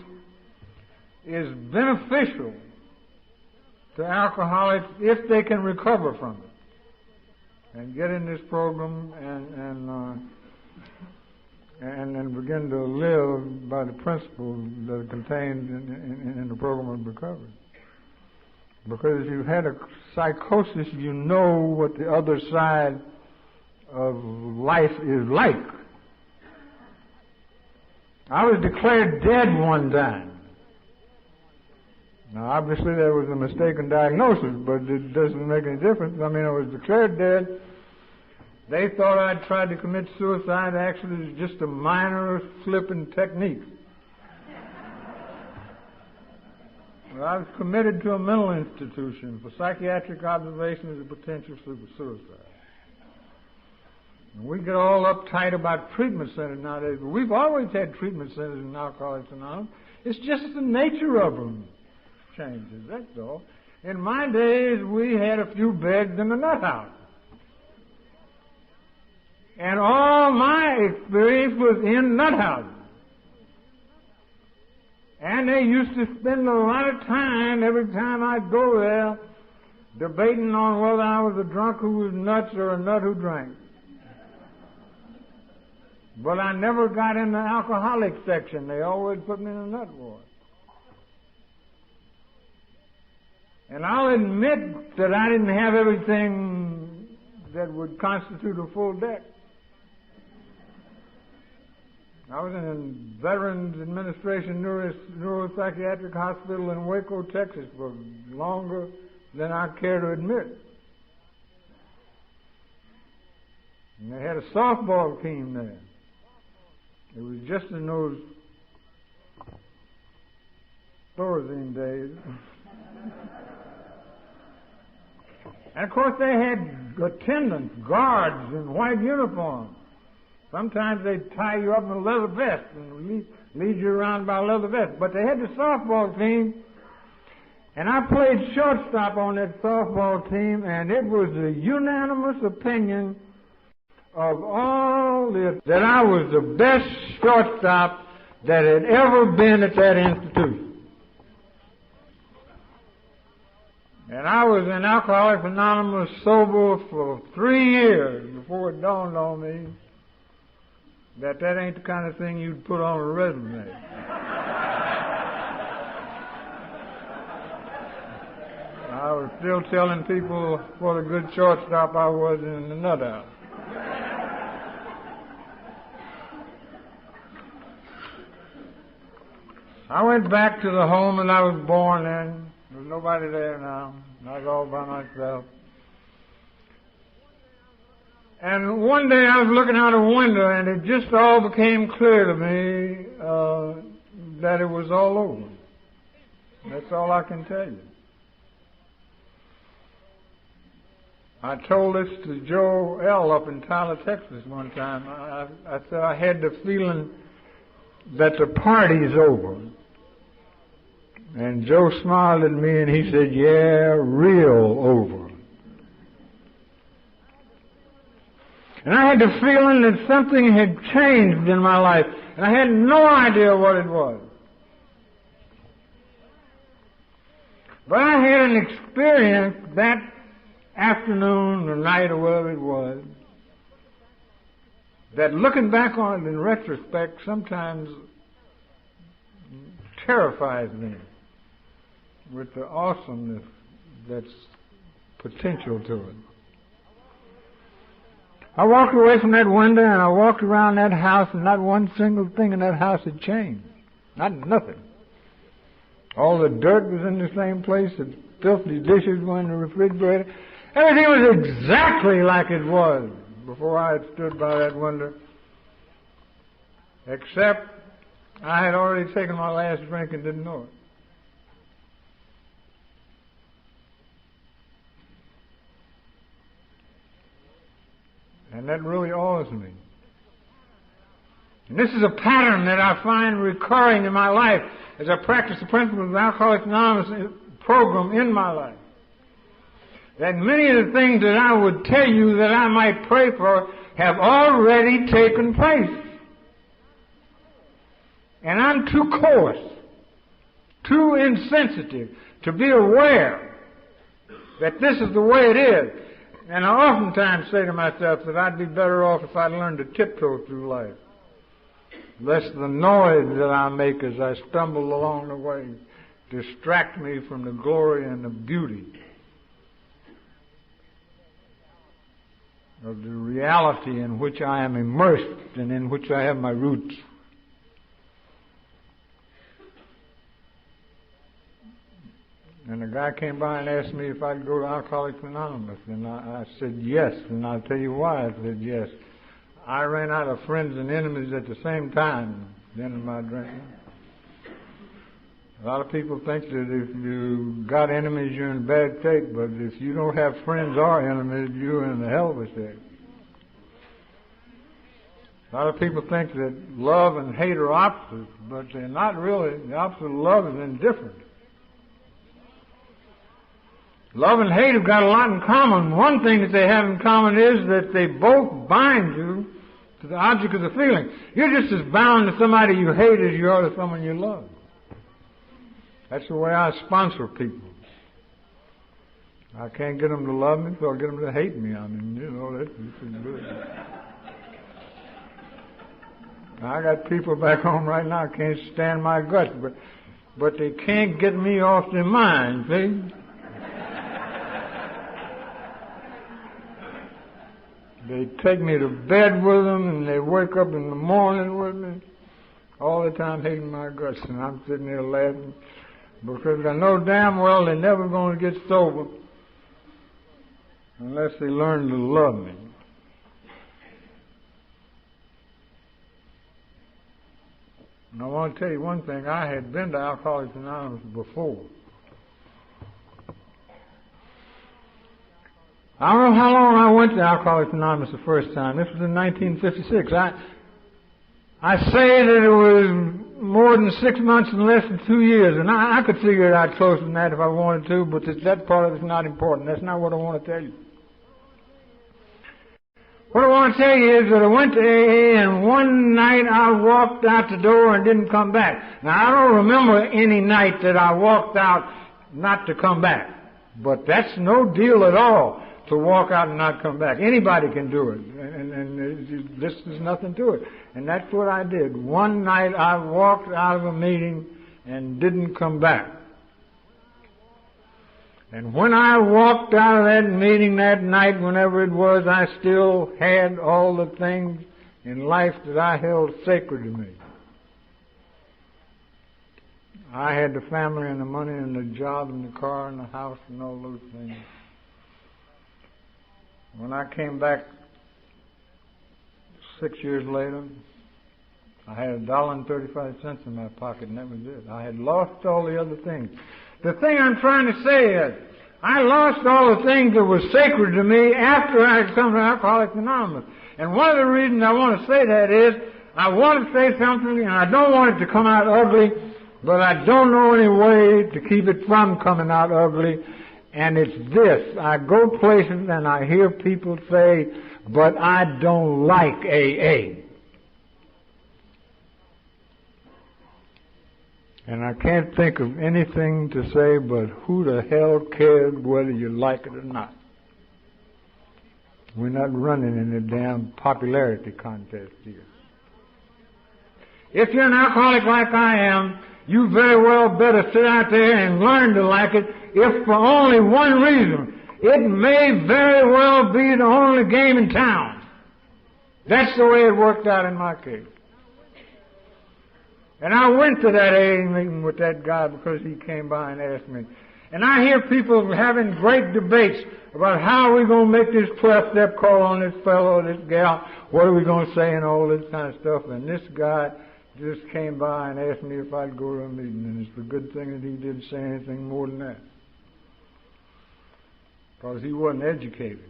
is beneficial to alcoholics if they can recover from it and get in this program and begin to live by the principles that are contained in the program of recovery. Because if you've had a psychosis, you know what the other side of life is like. I was declared dead one time. Now, obviously, there was a mistaken diagnosis, but it doesn't make any difference. I mean, I was declared dead. They thought I'd tried to commit suicide. Actually, it was just a minor slip in technique. Well, I was committed to a mental institution for psychiatric observation as a potential suicide. And we get all uptight about treatment centers nowadays, but we've always had treatment centers in Alcoholics Anonymous. It's just the nature of them changes, that's all. In my days, we had a few beds in the nut house. And all my experience was in nut houses. And they used to spend a lot of time, every time I'd go there, debating on whether I was a drunk who was nuts or a nut who drank. But I never got in the alcoholic section. They always put me in a nut ward. And I'll admit that I didn't have everything that would constitute a full deck. I was in a Veterans Administration neuropsychiatric hospital in Waco, Texas for longer than I care to admit. And they had a softball team there. It was just in those Thorazine days. And of course they had attendants, guards in white uniforms. Sometimes they'd tie you up in a leather vest and lead you around by a leather vest. But they had the softball team, and I played shortstop on that softball team, and it was the unanimous opinion of all that I was the best shortstop that had ever been at that institution. And I was in Alcoholics Anonymous sober for 3 years before it dawned on me that ain't the kind of thing you'd put on a resume. I was still telling people what a good shortstop I was in the nut house. I went back to the home that I was born in. There's nobody there now. I was all by myself. And one day I was looking out a window, and it just all became clear to me that it was all over. That's all I can tell you. I told this to Joe L. up in Tyler, Texas one time. I said I had the feeling that the party's over. And Joe smiled at me and he said, yeah, real over. And I had the feeling that something had changed in my life, and I had no idea what it was. But I had an experience that afternoon or night or whatever it was, that looking back on it in retrospect sometimes terrifies me with the awesomeness that's potential to it. I walked away from that window and I walked around that house, and not one single thing in that house had changed. Not nothing. All the dirt was in the same place, the filthy dishes were in the refrigerator. Everything was exactly like it was before I had stood by that window, except I had already taken my last drink and didn't know it. And that really awes me. And this is a pattern that I find recurring in my life as I practice the principles of the Alcoholics Anonymous program in my life. That many of the things that I would tell you that I might pray for have already taken place. And I'm too coarse, too insensitive to be aware that this is the way it is. And I oftentimes say to myself that I'd be better off if I learned to tiptoe through life, lest the noise that I make as I stumble along the way distract me from the glory and the beauty of the reality in which I am immersed and in which I have my roots. And a guy came by and asked me if I'd go to Alcoholics Anonymous, and I said yes, and I'll tell you why I said yes. I ran out of friends and enemies at the same time, then in my drinking. A lot of people think that if you got enemies, you're in bad shape, but if you don't have friends or enemies, you're in a hell of a shape. A lot of people think that love and hate are opposites, but they're not really. The opposite of love is indifference. Love and hate have got a lot in common. One thing that they have in common is that they both bind you to the object of the feeling. You're just as bound to somebody you hate as you are to someone you love. That's the way I sponsor people. I can't get them to love me, so I'll get them to hate me. I mean, you know, that's good. I got people back home right now who can't stand my guts, but they can't get me off their mind, see? They take me to bed with them, and they wake up in the morning with me, all the time hating my guts, and I'm sitting there laughing, because I know damn well they're never going to get sober unless they learn to love me. And I want to tell you one thing. I had been to Alcoholics Anonymous before. I don't know how long I went to Alcoholics Anonymous the first time. This was in 1956. I say that it was more than 6 months and less than 2 years, and I could figure it out closer than that if I wanted to, but that part of it's not important. That's not what I want to tell you. What I want to tell you is that I went to AA, and one night I walked out the door and didn't come back. Now, I don't remember any night that I walked out not to come back, but that's no deal at all. To walk out and not come back. Anybody can do it. And this is nothing to it. And that's what I did. One night I walked out of a meeting and didn't come back. And when I walked out of that meeting that night, whenever it was, I still had all the things in life that I held sacred to me. I had the family and the money and the job and the car and the house and all those things. When I came back 6 years later, I had $1.35 in my pocket, and that was it. I had lost all the other things. The thing I'm trying to say is, I lost all the things that were sacred to me after I had come to Alcoholics Anonymous. And one of the reasons I want to say that is, I want to say something, and I don't want it to come out ugly, but I don't know any way to keep it from coming out ugly. And it's this. I go places and I hear people say, but I don't like AA. And I can't think of anything to say but who the hell cares whether you like it or not. We're not running in a damn popularity contest here. If you're an alcoholic like I am, you very well better sit out there and learn to like it, if for only one reason. It may very well be the only game in town. That's the way it worked out in my case. And I went to that AA meeting with that guy because he came by and asked me. And I hear people having great debates about how we're going to make this 12-step call on this fellow or this gal. What are we going to say and all this kind of stuff. And this guy just came by and asked me if I'd go to a meeting. And it's a good thing that he didn't say anything more than that. Because he wasn't educated.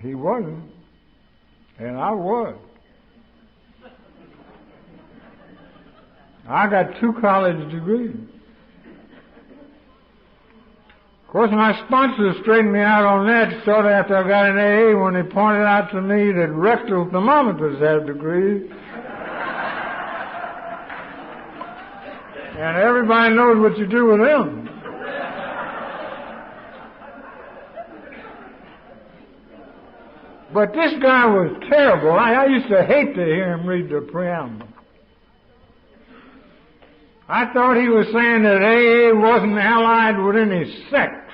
He wasn't. And I was. I got 2 college degrees. Of course, my sponsors straightened me out on that shortly after I got in AA when they pointed out to me that rectal thermometers have degrees. And everybody knows what you do with them. But this guy was terrible. I used to hate to hear him read the preamble. I thought he was saying that AA wasn't allied with any sect.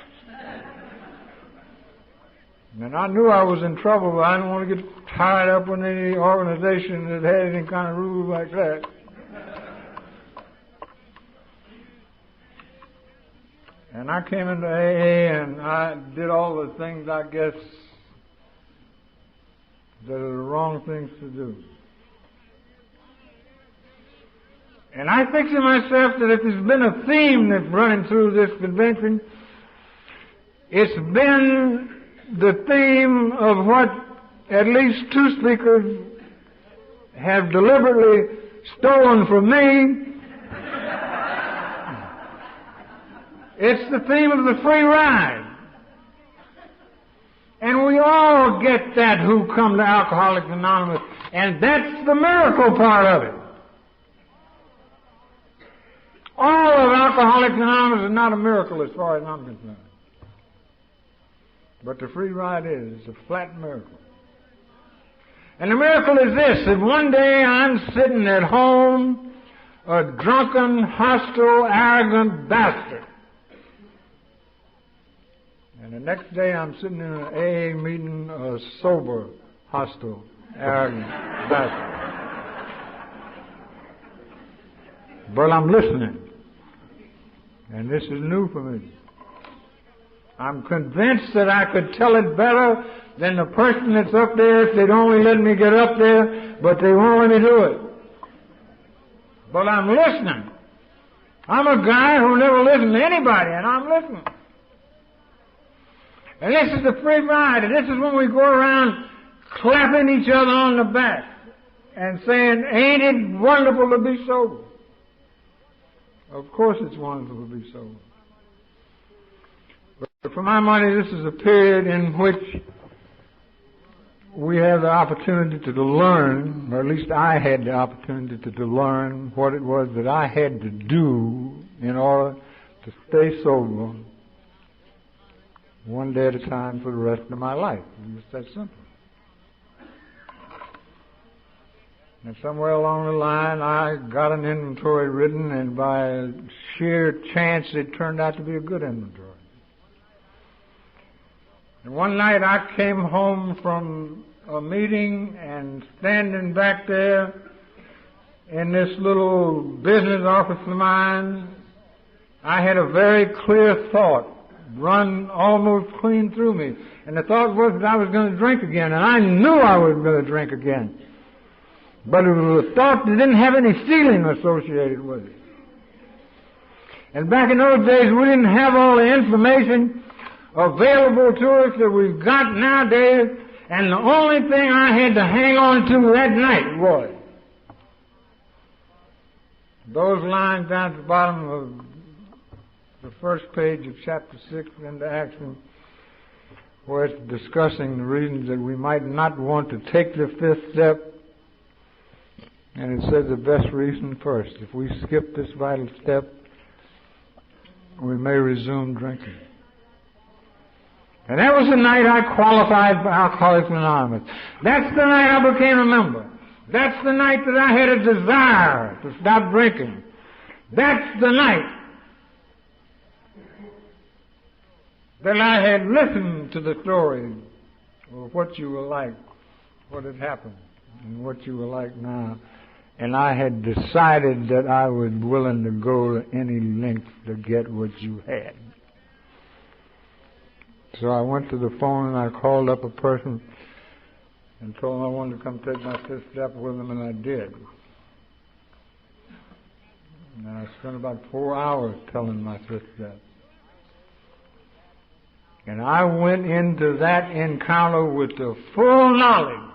And I knew I was in trouble, but I didn't want to get tied up with any organization that had any kind of rules like that. And I came into AA and I did all the things, I guess, that are the wrong things to do. And I think to myself that if there's been a theme that's running through this convention, it's been the theme of what at least 2 speakers have deliberately stolen from me. It's the theme of the free ride. And we all get that who come to Alcoholics Anonymous, and that's the miracle part of it. All of Alcoholics Anonymous is not a miracle as far as I'm concerned. But the free ride is. It's a flat miracle. And the miracle is this, that one day I'm sitting at home, a drunken, hostile, arrogant bastard. And the next day I'm sitting in an AA meeting, a sober, hostile, arrogant bastard. But I'm listening. And this is new for me. I'm convinced that I could tell it better than the person that's up there if they'd only let me get up there, but they won't let me do it. But I'm listening. I'm a guy who never listened to anybody, and I'm listening. And this is the free ride, and this is when we go around clapping each other on the back and saying, ain't it wonderful to be sober? Of course it's wonderful to be sober. But for my money, this is a period in which we have the opportunity to learn, or at least I had the opportunity to learn what it was that I had to do in order to stay sober one day at a time for the rest of my life. It's that simple. And somewhere along the line, I got an inventory written, and by sheer chance, it turned out to be a good inventory. And one night, I came home from a meeting, and standing back there in this little business office of mine, I had a very clear thought run almost clean through me. And the thought was that I was going to drink again, and I knew I was going to drink again. But it was a thought that didn't have any feeling associated with it. And back in those days, we didn't have all the information available to us that we've got nowadays, and the only thing I had to hang on to that night was those lines down at the bottom of the first page of chapter 6 into Action, where it's discussing the reasons that we might not want to take the fifth step. And it says the best reason first. If we skip this vital step, we may resume drinking. And that was the night I qualified for Alcoholics Anonymous. That's the night I became a member. That's the night that I had a desire to stop drinking. That's the night that I had listened to the story of what you were like, what had happened, and what you were like now. And I had decided that I was willing to go to any length to get what you had. So I went to the phone and I called up a person and told him I wanted to come take my fifth step with him, and I did. And I spent about 4 hours telling my fifth step. And I went into that encounter with the full knowledge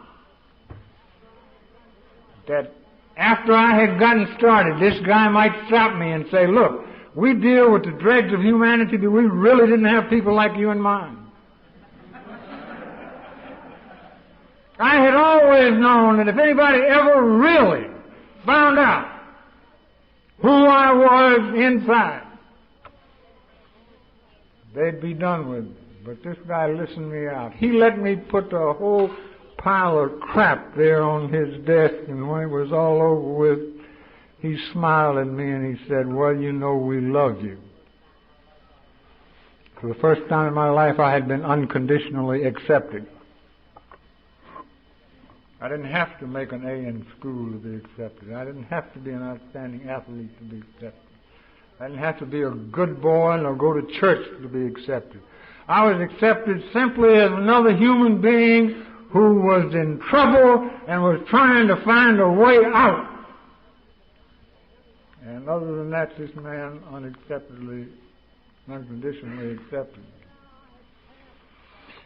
that after I had gotten started, this guy might stop me and say, look, we deal with the dregs of humanity, but we really didn't have people like you in mind. I had always known that if anybody ever really found out who I was inside, they'd be done with me. But this guy listened me out. He let me put the whole pile of crap there on his desk, and when it was all over with, he smiled at me and he said, well, you know we love you. For the first time in my life, I had been unconditionally accepted. I didn't have to make an A in school to be accepted. I didn't have to be an outstanding athlete to be accepted. I didn't have to be a good boy or go to church to be accepted. I was accepted simply as another human being who was in trouble and was trying to find a way out. And other than that, this man unconditionally accepted me.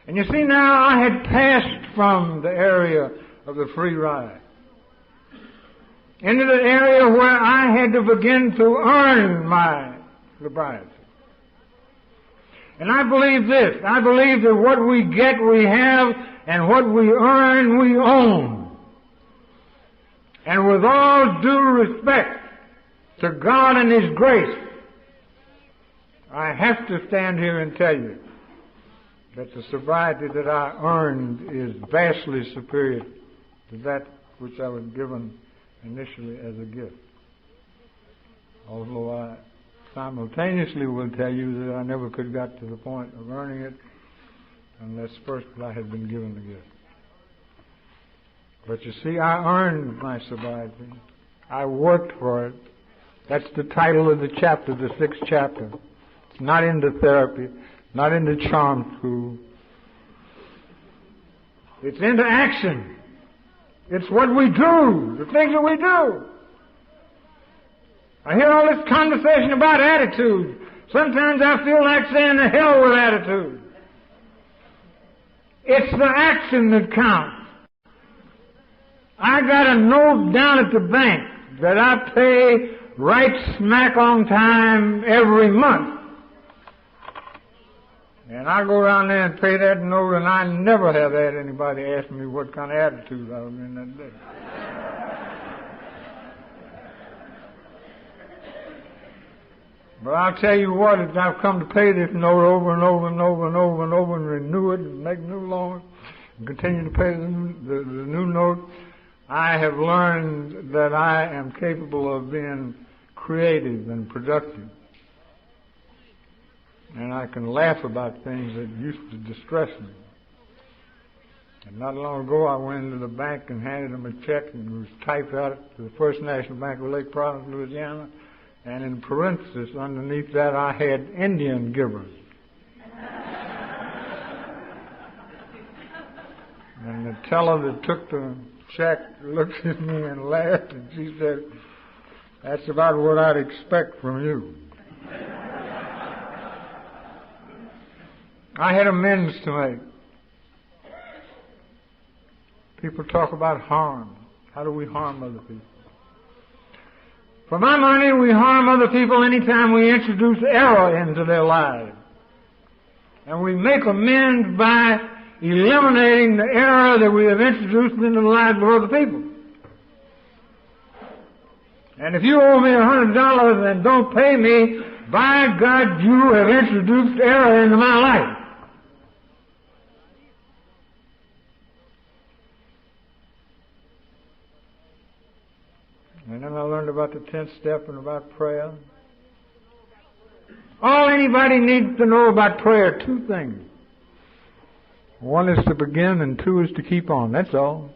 And you see, now I had passed from the area of the free ride into the area where I had to begin to earn my sobriety. And I believe this. I believe that what we get, we have, and what we earn, we own. And with all due respect to God and His grace, I have to stand here and tell you that the sobriety that I earned is vastly superior to that which I was given initially as a gift. Although I simultaneously will tell you that I never could got to the point of earning it unless first I had been given the gift. But you see, I earned my sobriety. I worked for it. That's the title of the chapter, the 6th chapter. It's not into therapy, not into charm school. It's into action. It's what we do, the things that we do. I hear all this conversation about attitude. Sometimes I feel like saying the hell with attitude. It's the action that counts. I got a note down at the bank that I pay right smack on time every month. And I go down there and pay that note, and I never have had anybody ask me what kind of attitude I was in that day. But I'll tell you what, as I've come to pay this note over and over and over and over and continue to pay the new note, I have learned that I am capable of being creative and productive. And I can laugh about things that used to distress me. And not long ago, I went into the bank and handed them a check, and it was typed out to the First National Bank of Lake Providence, Louisiana. And in parentheses underneath that, I had Indian givers. And the teller that took the check looked at me and laughed, and she said, "That's about what I'd expect from you." I had amends to make. People talk about harm. How do we harm other people? For my money, we harm other people anytime we introduce error into their lives. And we make amends by eliminating the error that we have introduced into the lives of other people. And if you owe me $100 and don't pay me, by God, you have introduced error into my life. And then I learned about the 10th step and about prayer. All anybody needs to know about prayer, two things. One is to begin, and two is to keep on. That's all.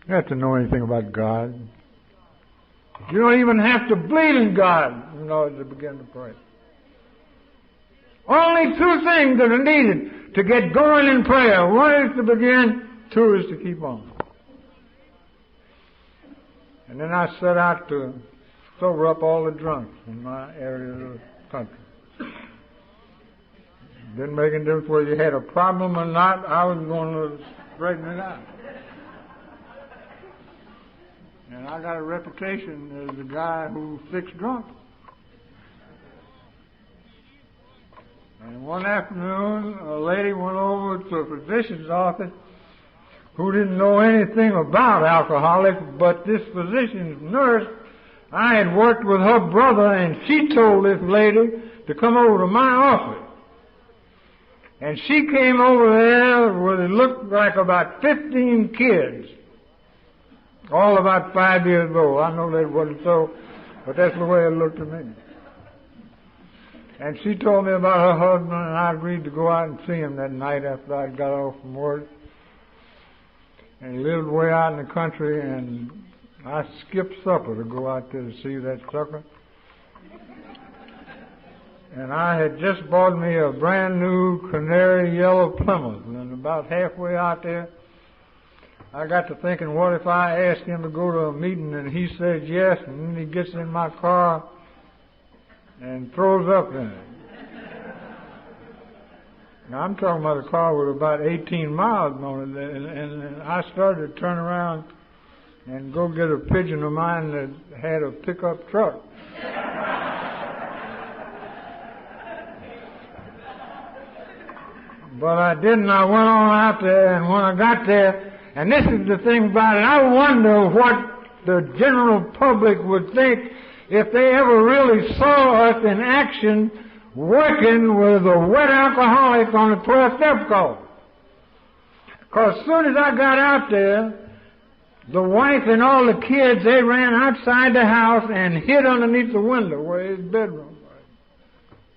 You don't have to know anything about God. You don't even have to believe in God in order to begin to pray. Only two things that are needed to get going in prayer. One is to begin, two is to keep on. And then I set out to sober up all the drunks in my area of the country. Didn't make any difference whether you had a problem or not. I was going to straighten it out. And I got a reputation as the guy who fixed drunks. And one afternoon, a lady went over to a physician's office who didn't know anything about alcoholics, but this physician's nurse, I had worked with her brother, and she told this lady to come over to my office. And she came over there where it looked like about 15 kids, all about 5 years old. I know that wasn't so, but that's the way it looked to me. And she told me about her husband, and I agreed to go out and see him that night after I got off from work. And he lived way out in the country, and I skipped supper to go out there to see that sucker. And I had just bought me a brand new canary yellow Plymouth, and about halfway out there, I got to thinking, what if I asked him to go to a meeting and he says yes, and then he gets in my car and throws up in it. Now, I'm talking about a car with about 18 miles on it, and I started to turn around and go get a pigeon of mine that had a pickup truck. But I didn't. I went on out there, and when I got there, and this is the thing about it, I wonder what the general public would think if they ever really saw us in action working with a wet alcoholic on a 12-step call. Because as soon as I got out there, the wife and all the kids, they ran outside the house and hid underneath the window where his bedroom was,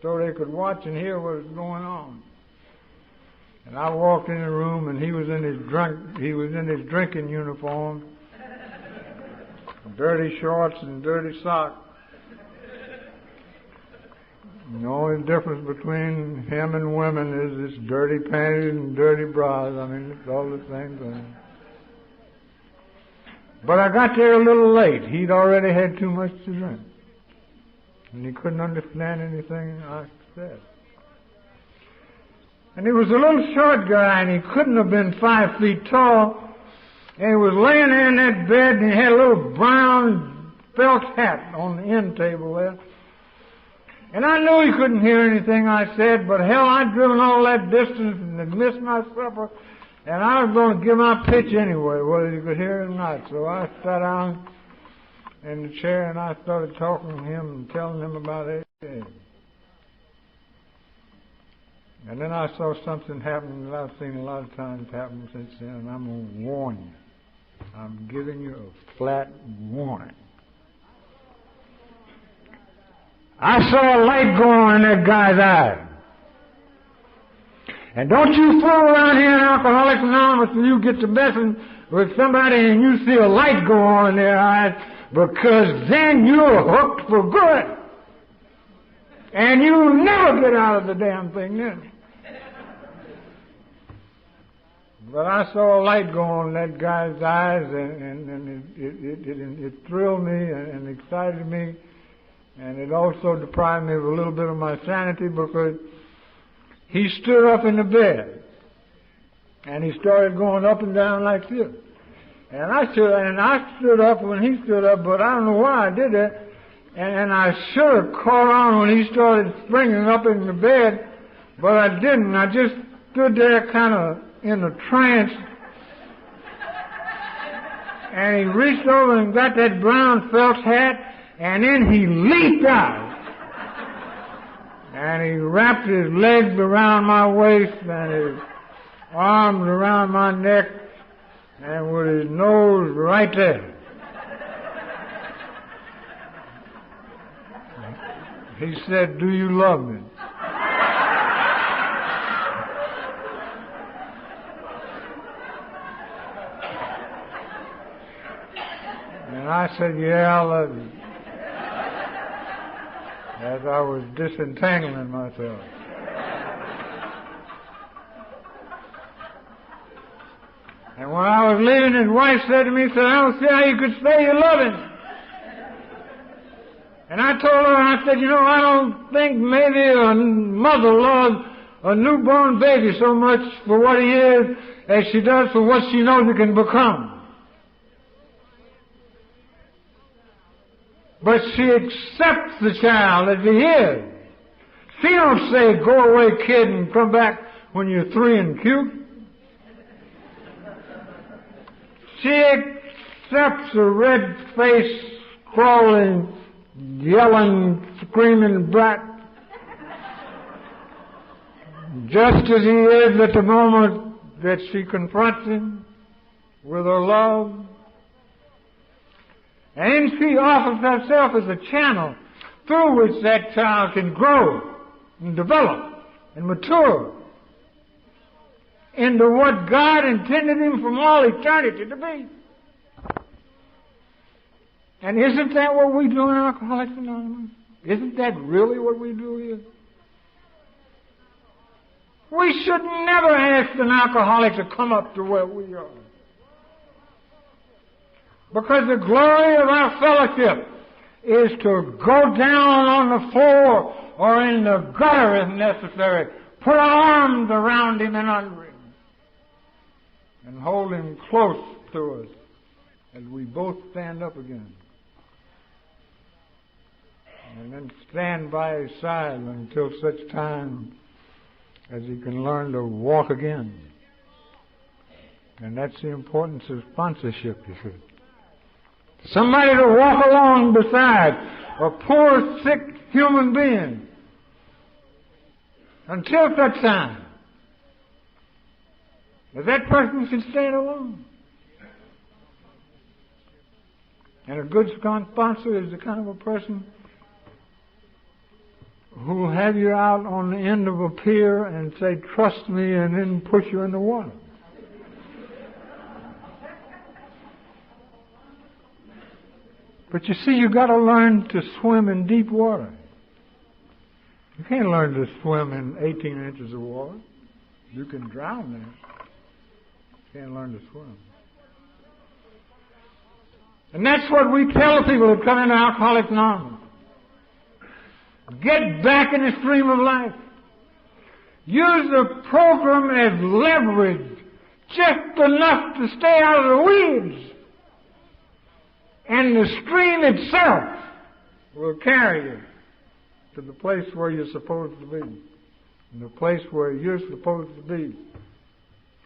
so they could watch and hear what was going on. And I walked in the room, and he was in his drinking uniform, dirty shorts and dirty socks. And the only difference between him and women is this dirty panties and dirty bras. I mean, it's all the same thing. But I got there a little late. He'd already had too much to drink. And he couldn't understand anything I said. And he was a little short guy, and he couldn't have been 5 feet tall. And he was laying there in that bed, and he had a little brown felt hat on the end table there. And I knew he couldn't hear anything I said, but hell, I'd driven all that distance and had missed my supper, and I was going to give my pitch anyway, whether he could hear it or not. So I sat down in the chair, and I started talking to him and telling him about everything. And then I saw something happen that I've seen a lot of times happen since then, and I'm going to warn you. I'm giving you a flat warning. I saw a light go on in that guy's eye. And don't you fool around here in Alcoholics Anonymous when you get to messing with somebody and you see a light go on in their eyes, because then you're hooked for good. And you'll never get out of the damn thing then. But I saw a light go on in that guy's eyes, and it thrilled me and excited me, and it also deprived me of a little bit of my sanity, because he stood up in the bed, and he started going up and down like this. And I stood up when he stood up, but I don't know why I did that. And I should have caught on when he started springing up in the bed, but I didn't. I just stood there kind of in a trance. And he reached over and got that brown felt hat, and then he leaped out. And he wrapped his legs around my waist and his arms around my neck, and with his nose right there. He said, "Do you love me?" And I said, "Yeah, I love you," as I was disentangling myself. And when I was leaving, his wife said to me, "I don't see how you could say you love him." And I told her, and I said, I don't think maybe a mother loves a newborn baby so much for what he is as she does for what she knows he can become. But she accepts the child as he is. She don't say, "Go away, kid, and come back when you're 3 and cute." She accepts a red-faced, crawling, yelling, screaming brat, just as he is at the moment that she confronts him with her love. And then she offers herself as a channel through which that child can grow and develop and mature into what God intended him from all eternity to be. And isn't that what we do in Alcoholics Anonymous? Isn't that really what we do here? We should never ask an alcoholic to come up to where we are. Because the glory of our fellowship is to go down on the floor or in the gutter if necessary, put our arms around him and under him, and hold him close to us as we both stand up again. And then stand by his side until such time as he can learn to walk again. And that's the importance of sponsorship, you see. Somebody to walk along beside a poor, sick human being until such time as that person can stand alone. And a good sponsor is the kind of a person who will have you out on the end of a pier and say, "Trust me," and then push you in the water. But you see, you've got to learn to swim in deep water. You can't learn to swim in 18 inches of water. You can drown there. You can't learn to swim. And that's what we tell people that come into Alcoholics Anonymous. Get back in the stream of life. Use the program as leverage, just enough to stay out of the weeds. And the stream itself will carry you to the place where you're supposed to be. And the place where you're supposed to be,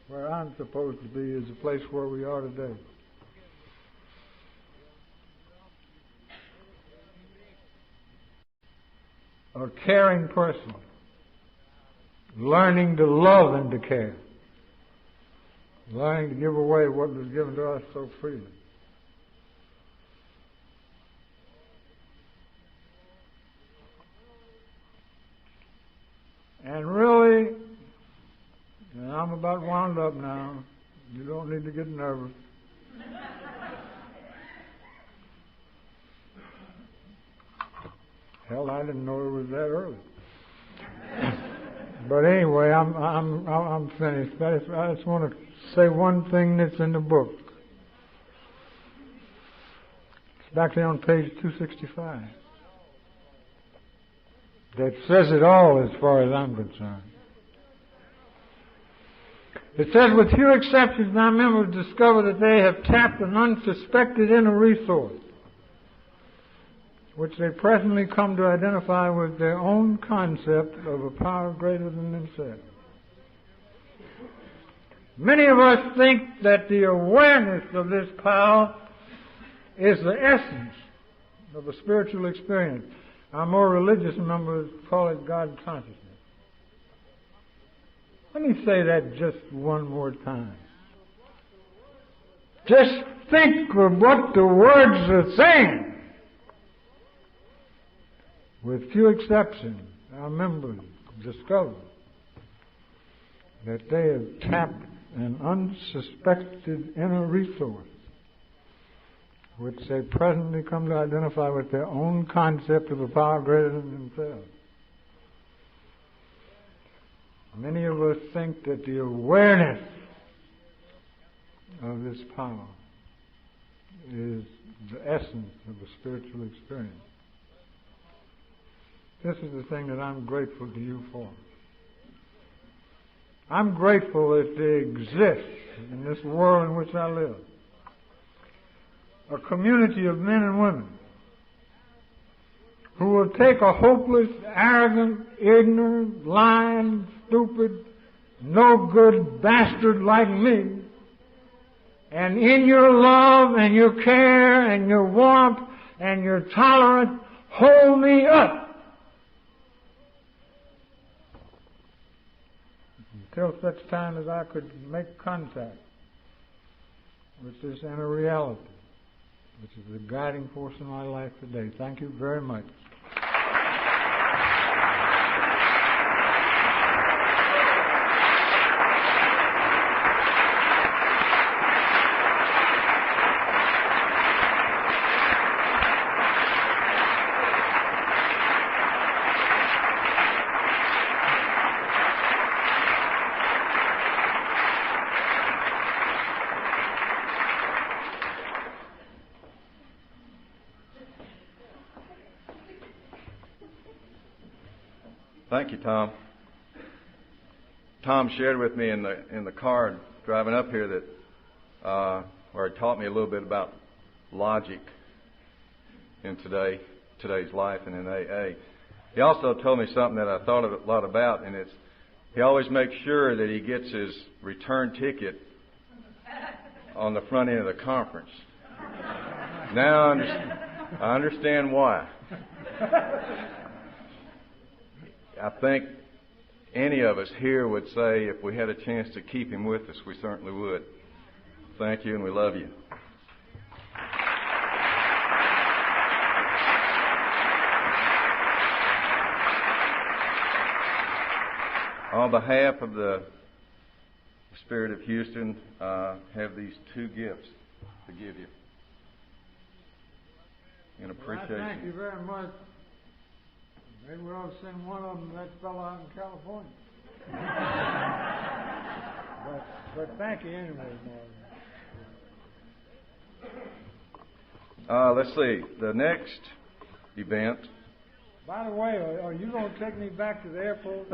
where I'm supposed to be, is the place where we are today. A caring person, learning to love and to care, learning to give away what was given to us so freely. And really, and I'm about wound up now. You don't need to get nervous. Hell, I didn't know it was that early. But anyway, I'm finished. I just want to say one thing that's in the book. It's back there on page 265. That says it all as far as I'm concerned. It says, with few exceptions, my members discover that they have tapped an unsuspected inner resource, which they presently come to identify with their own concept of a power greater than themselves. Many of us think that the awareness of this power is the essence of a spiritual experience. Our more religious members call it God consciousness. Let me say that just one more time. Just think of what the words are saying. With few exceptions, our members discover that they have tapped an unsuspected inner resource, which they presently come to identify with their own concept of a power greater than themselves. Many of us think that the awareness of this power is the essence of a spiritual experience. This is the thing that I'm grateful to you for. I'm grateful that there exists in this world in which I live a community of men and women who will take a hopeless, arrogant, ignorant, lying, stupid, no-good bastard like me, and in your love and your care and your warmth and your tolerance, hold me up until such time as I could make contact with this inner reality, which is the guiding force in my life today. Thank you very much. Thank you, Tom. Tom shared with me in the car driving up here that where he taught me a little bit about logic in today's life and in AA. He also told me something that I thought a lot about, and it's he always makes sure that he gets his return ticket on the front end of the conference. Now I understand why. I think any of us here would say if we had a chance to keep him with us, we certainly would. Thank you, and we love you. On behalf of the Spirit of Houston, I have these two gifts to give you in appreciation. Well, thank you very much. Maybe we ought to send one of them to that fellow out in California. but thank you anyway, Morgan. Let's see. The next event. By the way, are you going to take me back to the airport?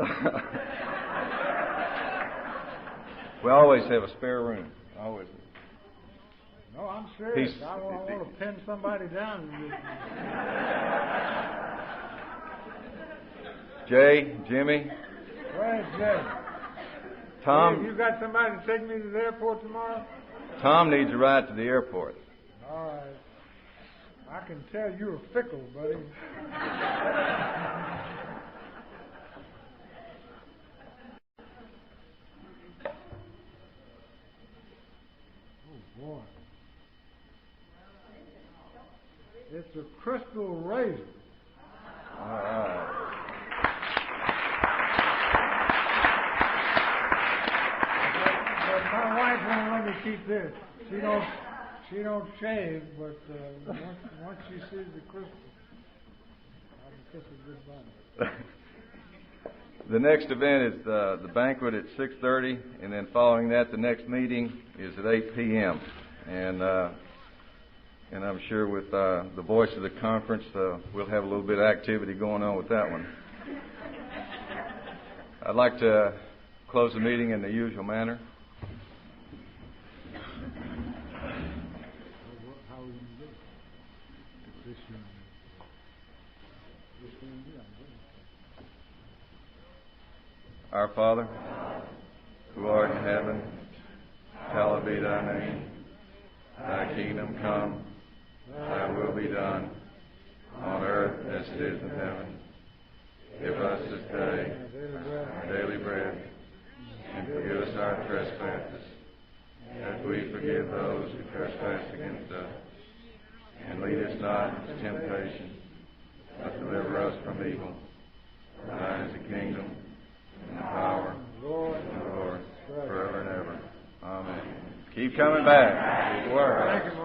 We always have a spare room. Always. No, I'm serious. I want to pin somebody down. Jay, Jimmy. Go ahead, Jay. Tom. Hey, you got somebody to take me to the airport tomorrow? Tom needs a ride to the airport. All right. I can tell you're fickle, buddy. a crystal razor. All right. But my wife won't let me keep this. She don't shave, but once she sees the crystal, I'll kiss her goodbye. The next event is the banquet at 6:30, and then following that, the next meeting is at 8 p.m. And I'm sure with the voice of the conference, we'll have a little bit of activity going on with that one. I'd like to close the meeting in the usual manner. How are you doing? This young man. Our Father, who art in heaven, hallowed be thy name. Thy kingdom come, thy will be done, on earth as it is in heaven. Give us this day our daily bread, and forgive us our trespasses, as we forgive those who trespass against us. And lead us not into temptation, but deliver us from evil. For thine is the kingdom, and the power, and the glory, forever and ever. Amen. Keep coming back. Keep working.